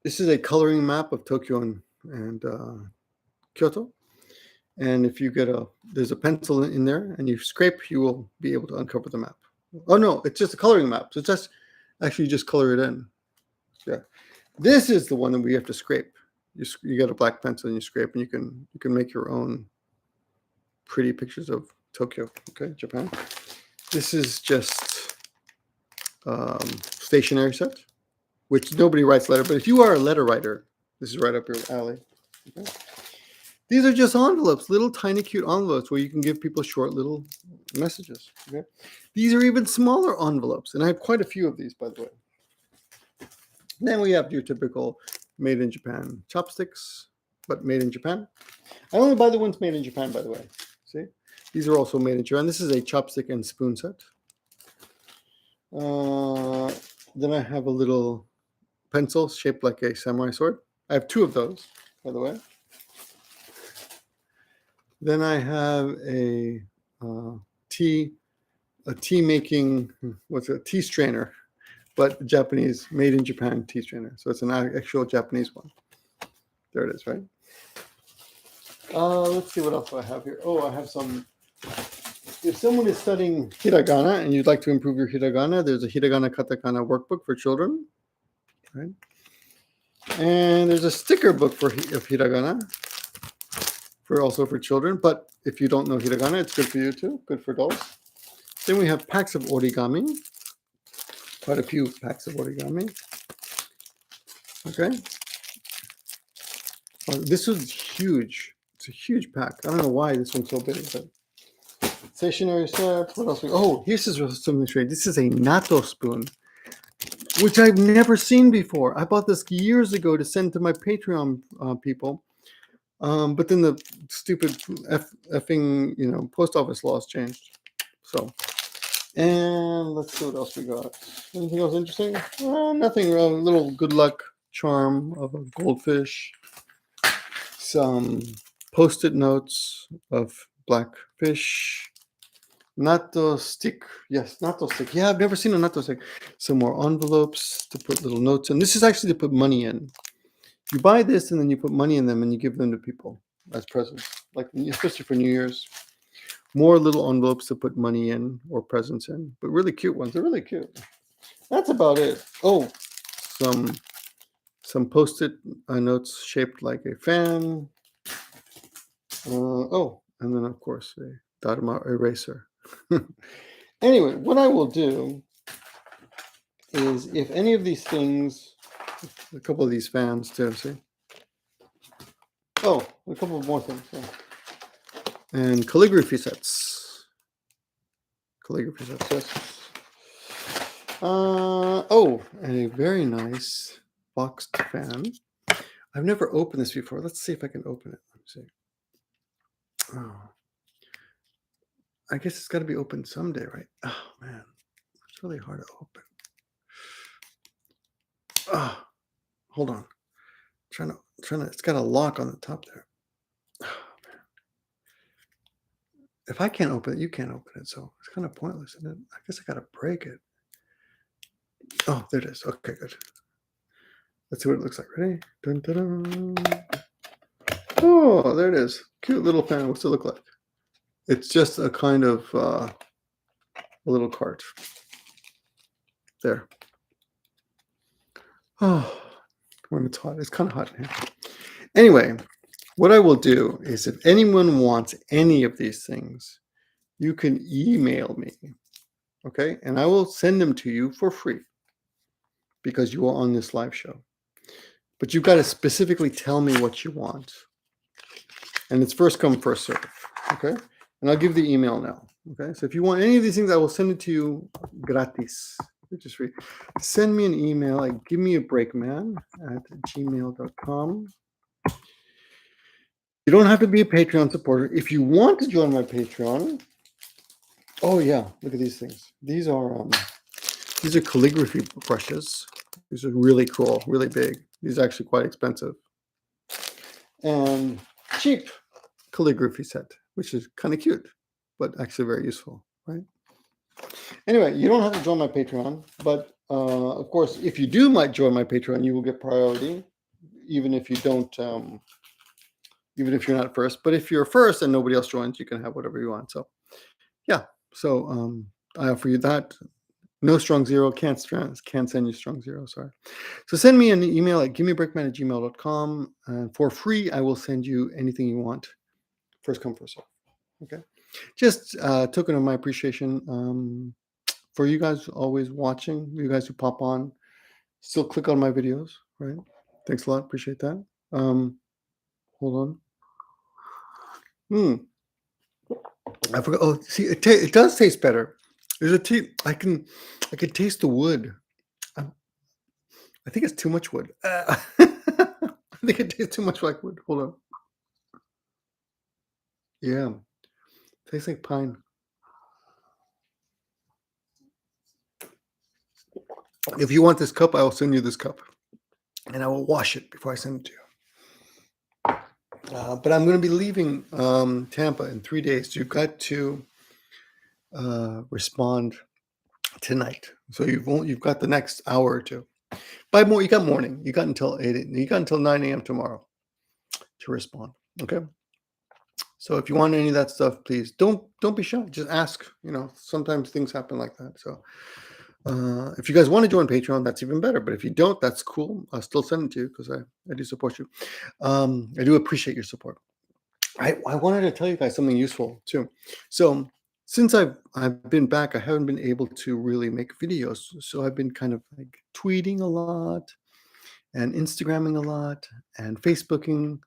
This is a coloring map of Tokyo and Kyoto. And if you there's a pencil in there and you scrape, you will be able to uncover the map. Oh no, it's just a coloring map. So it's just color it in. Yeah. This is the one that we have to scrape. You get a black pencil and you scrape, and you can make your own pretty pictures of Tokyo, okay, Japan. This is just stationery set, which nobody writes letter, but if you are a letter writer, this is right up your alley. Okay? These are just envelopes, little tiny cute envelopes where you can give people short little messages. Okay? These are even smaller envelopes, and I have quite a few of these, by the way. Then we have your typical made in Japan chopsticks, but made in Japan. I only buy the ones made in Japan, by the way. See? These are also made in Japan. This is a chopstick and spoon set. Then I have a little pencil shaped like a samurai sword. I have two of those, by the way. Then I have a tea making, tea strainer, but Japanese, made in Japan tea strainer. So it's an actual Japanese one. There it is, right? Let's see what else I have here. Oh, I have some. If someone is studying hiragana and you'd like to improve your hiragana, there's a hiragana katakana workbook for children, right? And there's a sticker book of hiragana also for children. But if you don't know hiragana, it's good for you too. Good for adults. Then we have packs of origami. Quite a few packs of origami. Okay. This was huge. It's a huge pack. I don't know why this one's so big, but stationery set. What else? Oh, here's something strange. This is a natto spoon, which I've never seen before. I bought this years ago to send to my Patreon people, but then the stupid effing post office laws changed. So, and let's see what else we got. Anything else interesting? Nothing wrong. A little good luck charm of a goldfish. Some post-it notes of black fish. Natto stick. Yes, natto stick. Yeah, I've never seen a natto stick. Some more envelopes to put little notes in. This is actually to put money in. You buy this and then you put money in them and you give them to people as presents, like especially for New Year's. More little envelopes to put money in or presents in, but really cute ones. They're really cute. That's about it. Oh, some post-it notes shaped like a fan. And then of course a Dharma eraser. Anyway, what I will do is if any of these things, a couple of these fans too, see? Oh, a couple of more things. Yeah. And calligraphy sets. Yes. And a very nice boxed fan. I've never opened this before. Let's see if I can open it. Let me see. Oh. I guess it's got to be open someday, right? Oh, man. It's really hard to open. Oh, hold on. Trying to. It's got a lock on the top there. Oh, man. If I can't open it, you can't open it. So it's kind of pointless, isn't it? I guess I got to break it. Oh, there it is. Okay, good. Let's see what it looks like. Ready? Dun, dun, dun. Oh, there it is. Cute little fan. What's it look like? It's just a kind of a little cart. There. Oh, when it's hot. It's kind of hot in here. Anyway, what I will do is if anyone wants any of these things, you can email me, okay? And I will send them to you for free because you are on this live show. But you've got to specifically tell me what you want. And it's first come, first serve, okay? And I'll give the email now, okay? So if you want any of these things, I will send it to you gratis. Just free. Send me an email at gimmeabreakman@gmail.com. You don't have to be a Patreon supporter. If you want to join my Patreon, oh yeah, look at these things. These are calligraphy brushes. These are really cool, really big. These are actually quite expensive. And cheap calligraphy set, which is kind of cute, but actually very useful, right? Anyway, you don't have to join my Patreon, but of course, if you might join my Patreon, you will get priority, even if you don't, even if you're not first. But if you're first and nobody else joins, you can have whatever you want. So, yeah. So I offer you that. No strong zero, can't send you strong zero, sorry. So send me an email at gimmeabreakman@gmail.com. And for free, I will send you anything you want. First come, first serve. Okay. Just token of my appreciation for you guys always watching, you guys who pop on, still click on my videos, right? Thanks a lot. Appreciate that. Hold on. Hmm. I forgot. Oh, see, it does taste better. There's a tea. I can taste the wood. Um, I think it's too much wood. I think it tastes too much like wood. Hold on. Yeah, tastes like pine. If you want this cup, I will send you this cup, and I will wash it before I send it to you. But I'm going to be leaving Tampa in 3 days. You've got to respond tonight, so you've got the next hour or two. By more, you got morning. You got until 8. You got until 9 a.m. tomorrow to respond. Okay. So if you want any of that stuff, please don't be shy. Just ask. Sometimes things happen like that. So if you guys want to join Patreon, that's even better. But if you don't, that's cool. I'll still send it to you because I do support you. I do appreciate your support. I wanted to tell you guys something useful too. So since I've been back, I haven't been able to really make videos. So I've been kind of like tweeting a lot and Instagramming a lot and Facebooking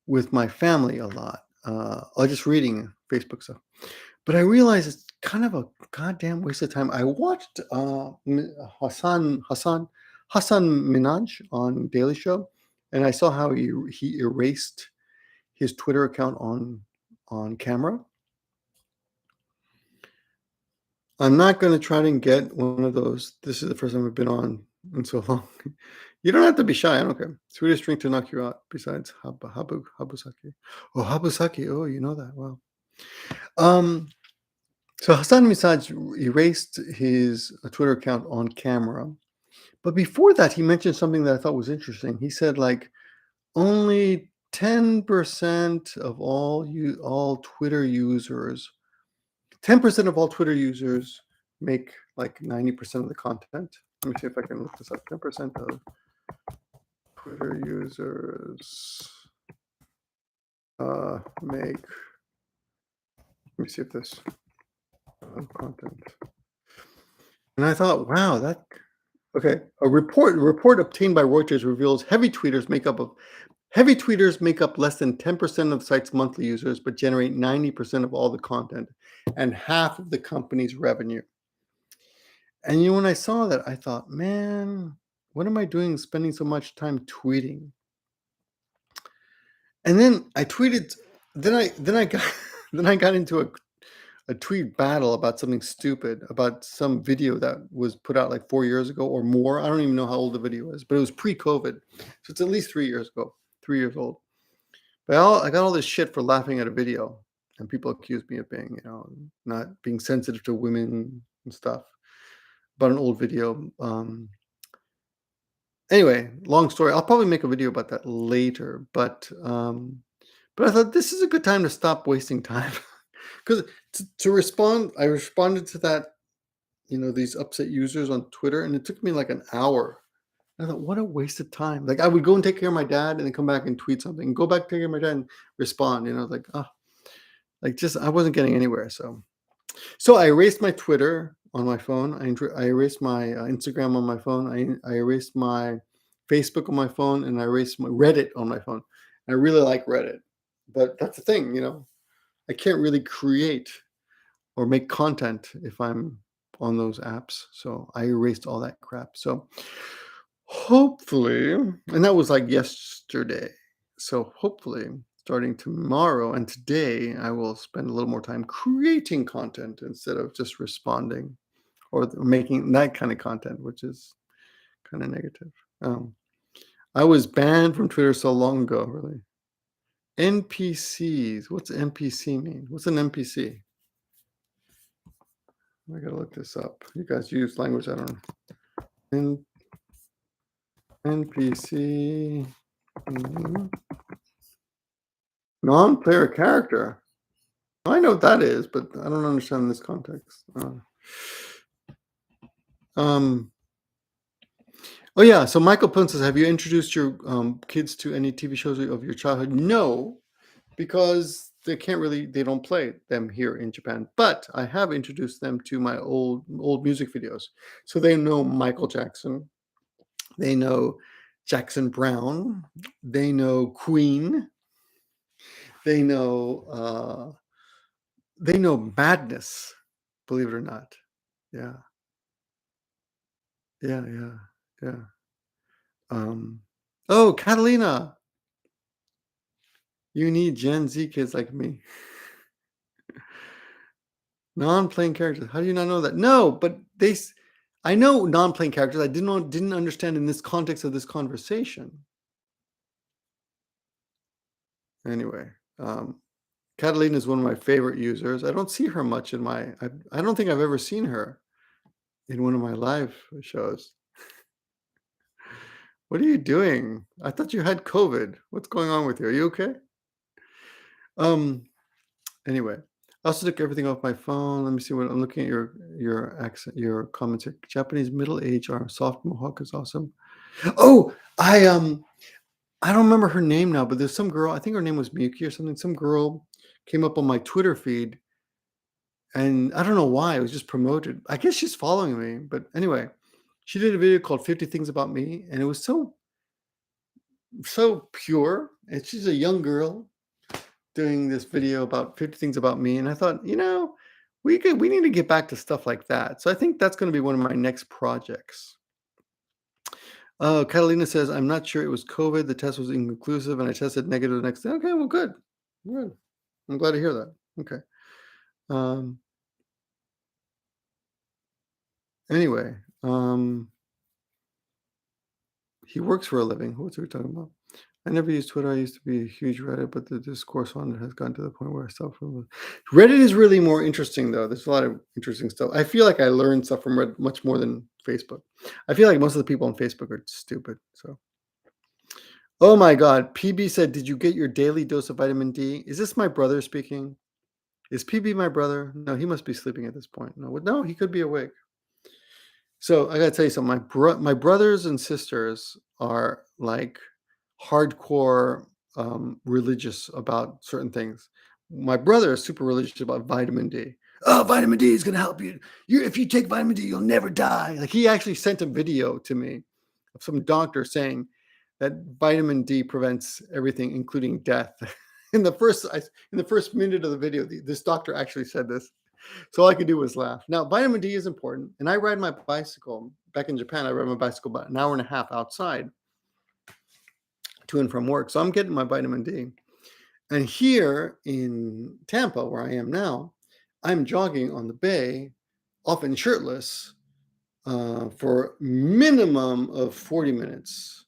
with my family a lot, or just reading Facebook stuff. But I realized it's kind of a goddamn waste of time. I watched Hassan Minaj on Daily Show, and I saw how he erased his Twitter account on camera. I'm not going to try to get one of those. This is the first time I've been on in so long. You don't have to be shy. I don't care. Sweetest drink to knock you out besides habusaki. Oh, habusaki. Oh, you know that. Wow. So Hassan Misaj erased his Twitter account on camera. But before that, he mentioned something that I thought was interesting. He said, like, only 10% of all Twitter users, 10% of all Twitter users make like 90% of the content. Let me see if I can look this up. 10% of Twitter users make. Let me see if this content. And I thought, wow, that okay. A report obtained by Reuters reveals heavy tweeters make up less than 10% of the site's monthly users, but generate 90% of all the content and half of the company's revenue. And when I saw that, I thought, man, what am I doing spending so much time tweeting? And then I tweeted, then I got then I got into a tweet battle about something stupid, about some video that was put out like 4 years ago or more. I don't even know how old the video is, but it was pre-COVID. So it's at least 3 years ago, 3 years old. But I got all this shit for laughing at a video. And people accused me of being, not being sensitive to women and stuff about an old video. Anyway, long story. I'll probably make a video about that later. But I thought this is a good time to stop wasting time. Because to respond, I responded to that, these upset users on Twitter, and it took me like an hour. I thought, what a waste of time. Like I would go and take care of my dad and then come back and tweet something, go back, take care of my dad and respond, like, just, I wasn't getting anywhere. So I erased my Twitter on my phone. I erased my Instagram on my phone. I erased my Facebook on my phone, and I erased my Reddit on my phone. I really like Reddit, but that's the thing, I can't really create or make content if I'm on those apps. So I erased all that crap. So hopefully, and that was like yesterday. So hopefully, starting tomorrow and today, I will spend a little more time creating content instead of just responding or making that kind of content, which is kind of negative. I was banned from Twitter so long ago, really. NPCs. What's NPC mean? What's an NPC? I gotta look this up. You guys use language I don't know. NPC. Non-player character. I know what that is, but I don't understand this context. Oh yeah. So Michael Pun says, have you introduced your kids to any TV shows of your childhood? No, because they don't play them here in Japan. But I have introduced them to my old music videos, so they know Michael Jackson, they know Jackson Brown, they know Queen, They know, they know madness, believe it or not. Yeah, yeah, yeah, yeah. Um, oh, Catalina, you need Gen Z kids like me. Non-playing characters. How do you not know that? No, but I know non-playing characters. I didn't understand in this context of this conversation. Anyway, Catalina is one of my favorite users. I don't see her much in my. I don't think I've ever seen her in one of my live shows. What are you doing? I thought you had COVID. What's going on with you? Are you okay? Um. Anyway, I also took everything off my phone. Let me see what I'm looking at your accent, your comments here. Japanese middle age arm, soft mohawk is awesome. Oh, I don't remember her name now, but there's some girl. I think her name was Miyuki or something. Some girl came up on my Twitter feed, and I don't know why. It was just promoted. I guess she's following me, but anyway, she did a video called "50 Things About Me," and it was so pure. And she's a young girl doing this video about 50 things about me, and I thought, we need to get back to stuff like that. So I think that's going to be one of my next projects. Catalina says, I'm not sure it was COVID. The test was inconclusive, and I tested negative the next day. Okay, well, good. Good. I'm glad to hear that. Okay. Um, anyway, he works for a living. What's we talking about? I never used Twitter. I used to be a huge Reddit, but the discourse on it has gotten to the point where I stopped. Reddit is really more interesting, though. There's a lot of interesting stuff. I feel like I learned stuff from Reddit much more than Facebook. I feel like most of the people on Facebook are stupid. So, oh my God, PB said, "Did you get your daily dose of vitamin D?" Is this my brother speaking? Is PB my brother? No, he must be sleeping at this point. No, he could be awake. So I gotta tell you something. My brothers and sisters are like hardcore religious about certain things. My brother is super religious about vitamin D. Oh, vitamin D is gonna help you. If you take vitamin D, you'll never die. Like he actually sent a video to me of some doctor saying that vitamin D prevents everything, including death. In the first minute of the video, this doctor actually said this. So all I could do was laugh. Now, vitamin D is important, and I ride my bicycle. Back in Japan, I ride my bicycle about an hour and a half outside to and from work. So I'm getting my vitamin D. And here in Tampa, where I am now, I'm jogging on the bay, often shirtless, for minimum of 40 minutes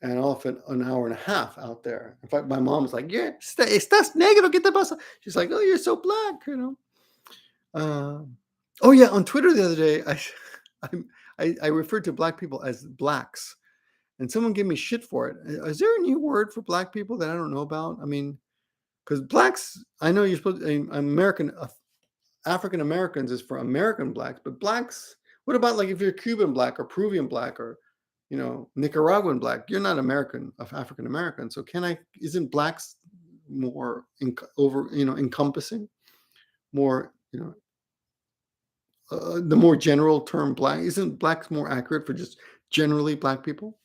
and often an hour and a half out there. In fact, my mom's like, yeah, estás negro, get the bus. She's like, oh, you're so black. Oh yeah, on Twitter the other day, I referred to black people as blacks, and someone gave me shit for it. Is there a new word for black people that I don't know about? I mean, because blacks, I know you're supposed to, American, African Americans is for American blacks, but blacks, what about like if you're Cuban black or Peruvian black or Nicaraguan black? You're not American of African American. So isn't blacks more encompassing, more the more general term black? Isn't blacks more accurate for just generally black people,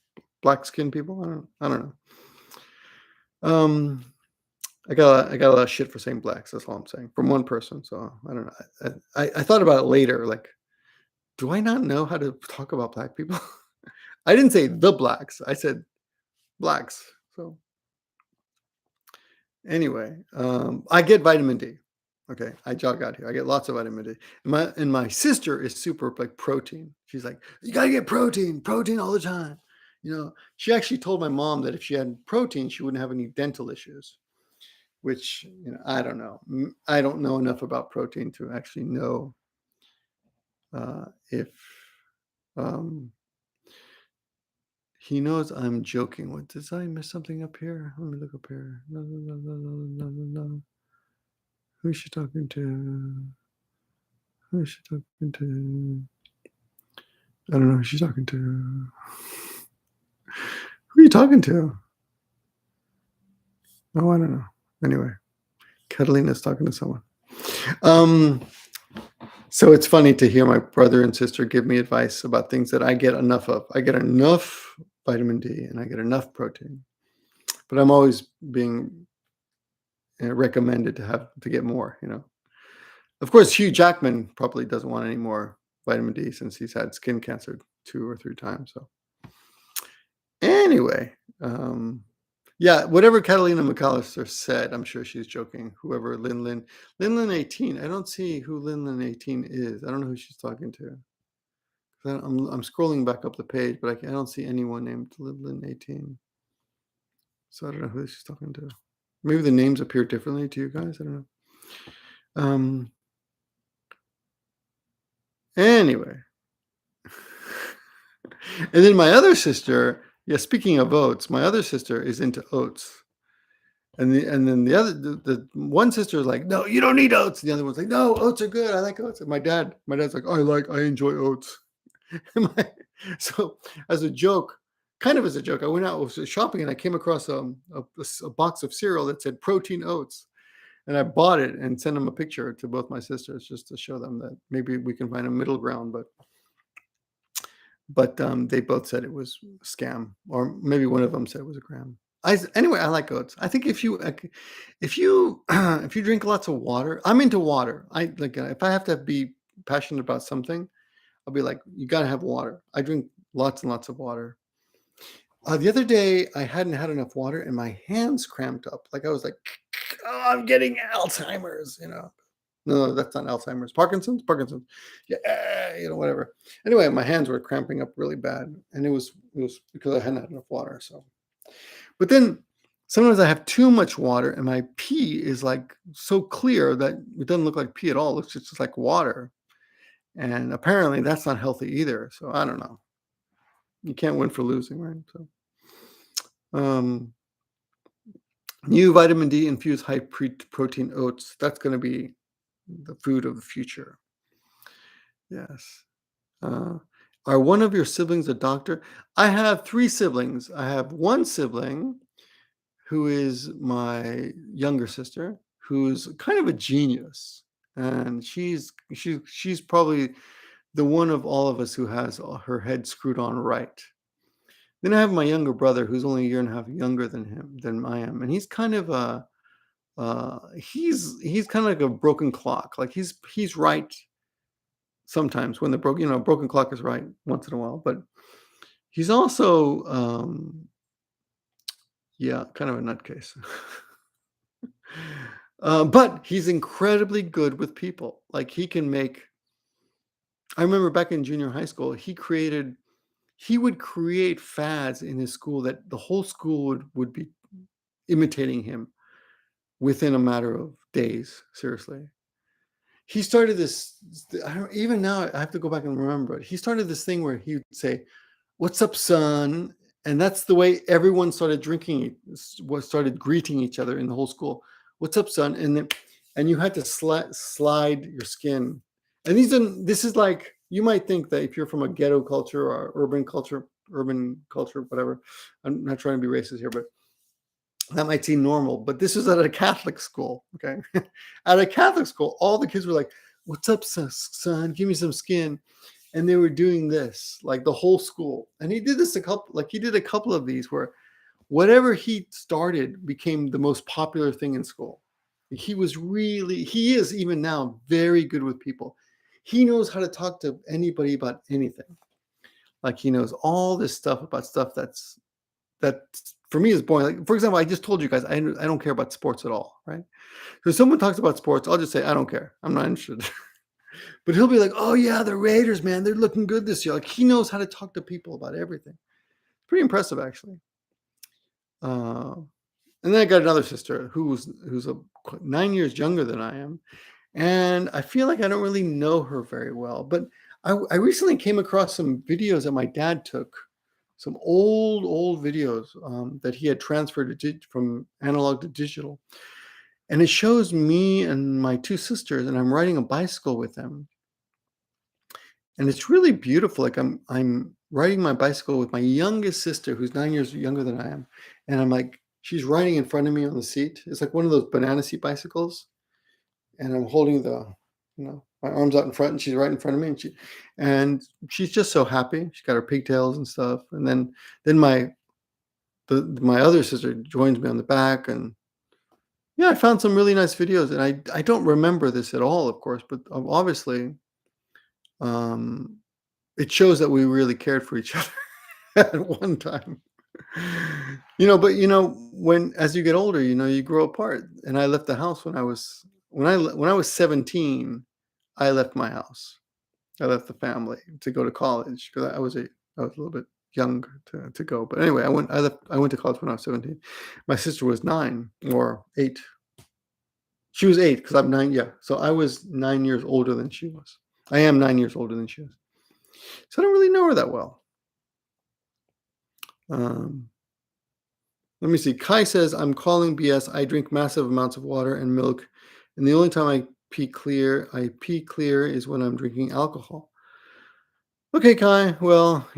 black skinned people? I don't know. I got a lot of shit for saying blacks. That's all I'm saying from one person. So I don't know. I thought about it later. Like, do I not know how to talk about black people? I didn't say the blacks. I said blacks. So anyway, I get vitamin D. Okay, I jog out here. I get lots of vitamin D. And my sister is super like protein. She's like, you gotta get protein all the time. She actually told my mom that if she had protein, she wouldn't have any dental issues. Which I don't know. I don't know enough about protein to actually know if he knows I'm joking. What did I miss something up here? Let me look up here. No, no, no, no, no, no, no. Who's she talking to? Who's she talking to? I don't know who she's talking to. Who are you talking to? Oh, I don't know. Anyway, Catalina's talking to someone. So it's funny to hear my brother and sister give me advice about things that I get enough of. I get enough vitamin D and I get enough protein. But I'm always being recommended to get more. Of course, Hugh Jackman probably doesn't want any more vitamin D since he's had skin cancer 2 or 3 times. So anyway, um, yeah, whatever Catalina McAllister said, I'm sure she's joking. Whoever Lin 18. I don't see who Lin 18 is. I don't know who she's talking to. I'm scrolling back up the page, but I don't see anyone named Lin 18. So I don't know who she's talking to. Maybe the names appear differently to you guys. I don't know. Anyway, and then my other sister. Yeah, speaking of oats, my other sister is into oats. And then the one sister is like, no, you don't need oats. The other one's like, no, oats are good. I like oats. And my dad's like, I enjoy oats. So as a joke, kind of as a joke, I went out, was shopping, and I came across a box of cereal that said protein oats. And I bought it and sent them a picture to both my sisters just to show them that maybe we can find a middle ground. But they both said it was a scam, or maybe one of them said it was a gram. Anyway, I like oats. I think if you if you drink lots of water, I'm into water. I like if I have to be passionate about something, I'll be like, you got to have water. I drink lots and lots of water. The other day, I hadn't had enough water, and my hands cramped up. Like I was like, oh, I'm getting Alzheimer's. No, that's not Alzheimer's. Parkinson's. Yeah, whatever. Anyway, my hands were cramping up really bad, and it was because I hadn't had enough water. So, but then sometimes I have too much water, and my pee is like so clear that it doesn't look like pee at all. It looks just like water, and apparently that's not healthy either. So I don't know. You can't win for losing, right? So, new vitamin D infused high protein oats. That's going to be the food of the future. Yes. Are one of your siblings a doctor? I have 3 siblings. I have one sibling who is my younger sister, who's kind of a genius, and she's probably the one of all of us who has her head screwed on right. Then I have my younger brother, who's only a year and a half younger than I am, and he's kind of a he's kind of like a broken clock. Like he's right sometimes when the broken clock is right once in a while, but he's also kind of a nutcase. But he's incredibly good with people. Like I remember back in junior high school, he would create fads in his school that the whole school would be imitating him within a matter of days. Seriously. He started this, even now I have to go back and remember it. He started this thing where he would say, "What's up, son?" And that's the way everyone started started greeting each other in the whole school. "What's up, son?" And you had to slide your skin. And this is like, you might think that if you're from a ghetto culture or urban culture, whatever. I'm not trying to be racist here, but that might seem normal, but this was at a Catholic school. Okay. At a Catholic school, all the kids were like, "What's up, son? Give me some skin." And they were doing this, like the whole school. And he did a couple of these where whatever he started became the most popular thing in school. He is even now very good with people. He knows how to talk to anybody about anything. Like he knows all this stuff about stuff that for me is boring. Like, for example, I just told you guys I don't care about sports at all, right? So if someone talks about sports, I'll just say I don't care. I'm not interested. But he'll be like, "Oh yeah, the Raiders, man, they're looking good this year." Like he knows how to talk to people about everything. Pretty impressive, actually. And then I got another sister who's 9 years younger than I am, and I feel like I don't really know her very well. But I recently came across some videos that my dad took, some old videos that he had transferred from analog to digital, and it shows me and my 2 sisters, and I'm riding a bicycle with them. And it's really beautiful. Like I'm riding my bicycle with my youngest sister, who's 9 years younger than I am, and I'm like, she's riding in front of me on the seat. It's like one of those banana seat bicycles, and I'm holding my arms out in front, and she's right in front of me, and she's just so happy. She's got her pigtails and stuff, and then my other sister joins me on the back, and Yeah, I found some really nice videos, and I don't remember this at all, of course, but obviously, um, it shows that we really cared for each other at one time. But when as you get older, you grow apart. And I left the house when I was 17. I left my house. I left the family to go to college because I was a little bit young to go. But anyway, I went to college when I was 17. My sister was 9 or 8. She was 8 because I'm 9. Yeah, so I was 9 years older than she was. I am 9 years older than she is. So I don't really know her that well. Um, Let me see. Kai says, I'm calling BS. I drink massive amounts of water and milk, and the only time I pee clear is when I'm drinking alcohol. Okay, Kai. Well,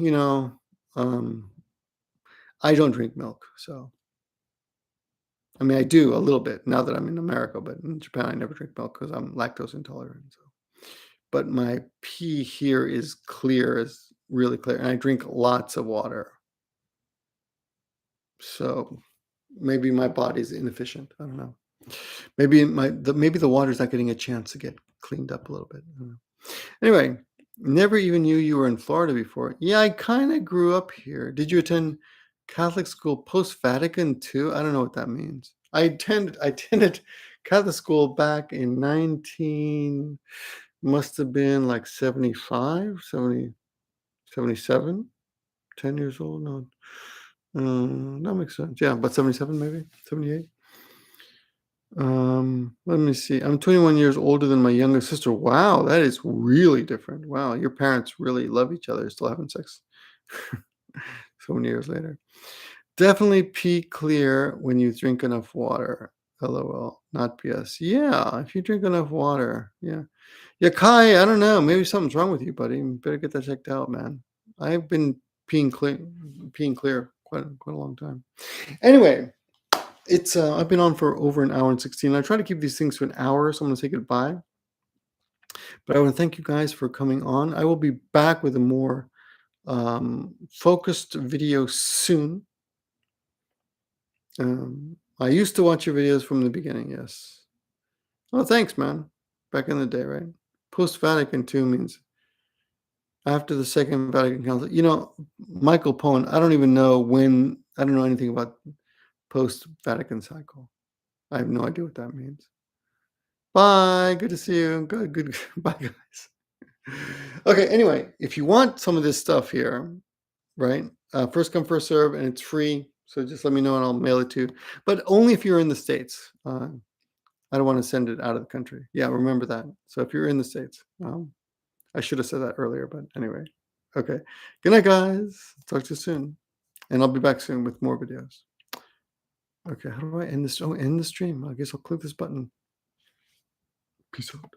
um, I don't drink milk, so I mean, I do a little bit now that I'm in America, but in Japan, I never drink milk because I'm lactose intolerant. So, but my pee here is really clear, and I drink lots of water. So maybe my body's inefficient. I don't know. Maybe the water's not getting a chance to get cleaned up a little bit. I don't know. Anyway, never even knew you were in Florida before. Yeah, I kind of grew up here. Did you attend Catholic school post Vatican II? I don't know what that means. I attended Catholic school back in 19 must have been like 75, 70, 77, 10 years old. No. That makes sense. Yeah, about 77 maybe, 78. Let me see. I'm 21 years older than my younger sister. Wow, that is really different. Wow, your parents really love each other, still having sex so many years later. Definitely pee clear when you drink enough water. LOL, not BS. Yeah, if you drink enough water. Yeah. Yeah, Kai, I don't know. Maybe something's wrong with you, buddy. You better get that checked out, man. I've been peeing clear quite a long time. Anyway, I've been on for over an hour and 16. I try to keep these things to an hour, so I'm gonna say goodbye. But I want to thank you guys for coming on. I will be back with a more focused video soon. I used to watch your videos from the beginning, yes. Oh, thanks, man. Back in the day, right? Post Vatican II means after the Second Vatican Council. Michael Pone, I don't even know when, I don't know anything about post Vatican cycle. I have no idea what that means. Bye. Good to see you. Good. Bye, guys. Okay. Anyway, if you want some of this stuff here, right? First come, first serve, and it's free. So just let me know and I'll mail it to you. But only if you're in the States. I don't want to send it out of the country. Yeah, remember that. So if you're in the States, I should have said that earlier, but anyway. Okay. Good night, guys. Talk to you soon. And I'll be back soon with more videos. Okay. How do I end this? Oh, end the stream. I guess I'll click this button. Peace out.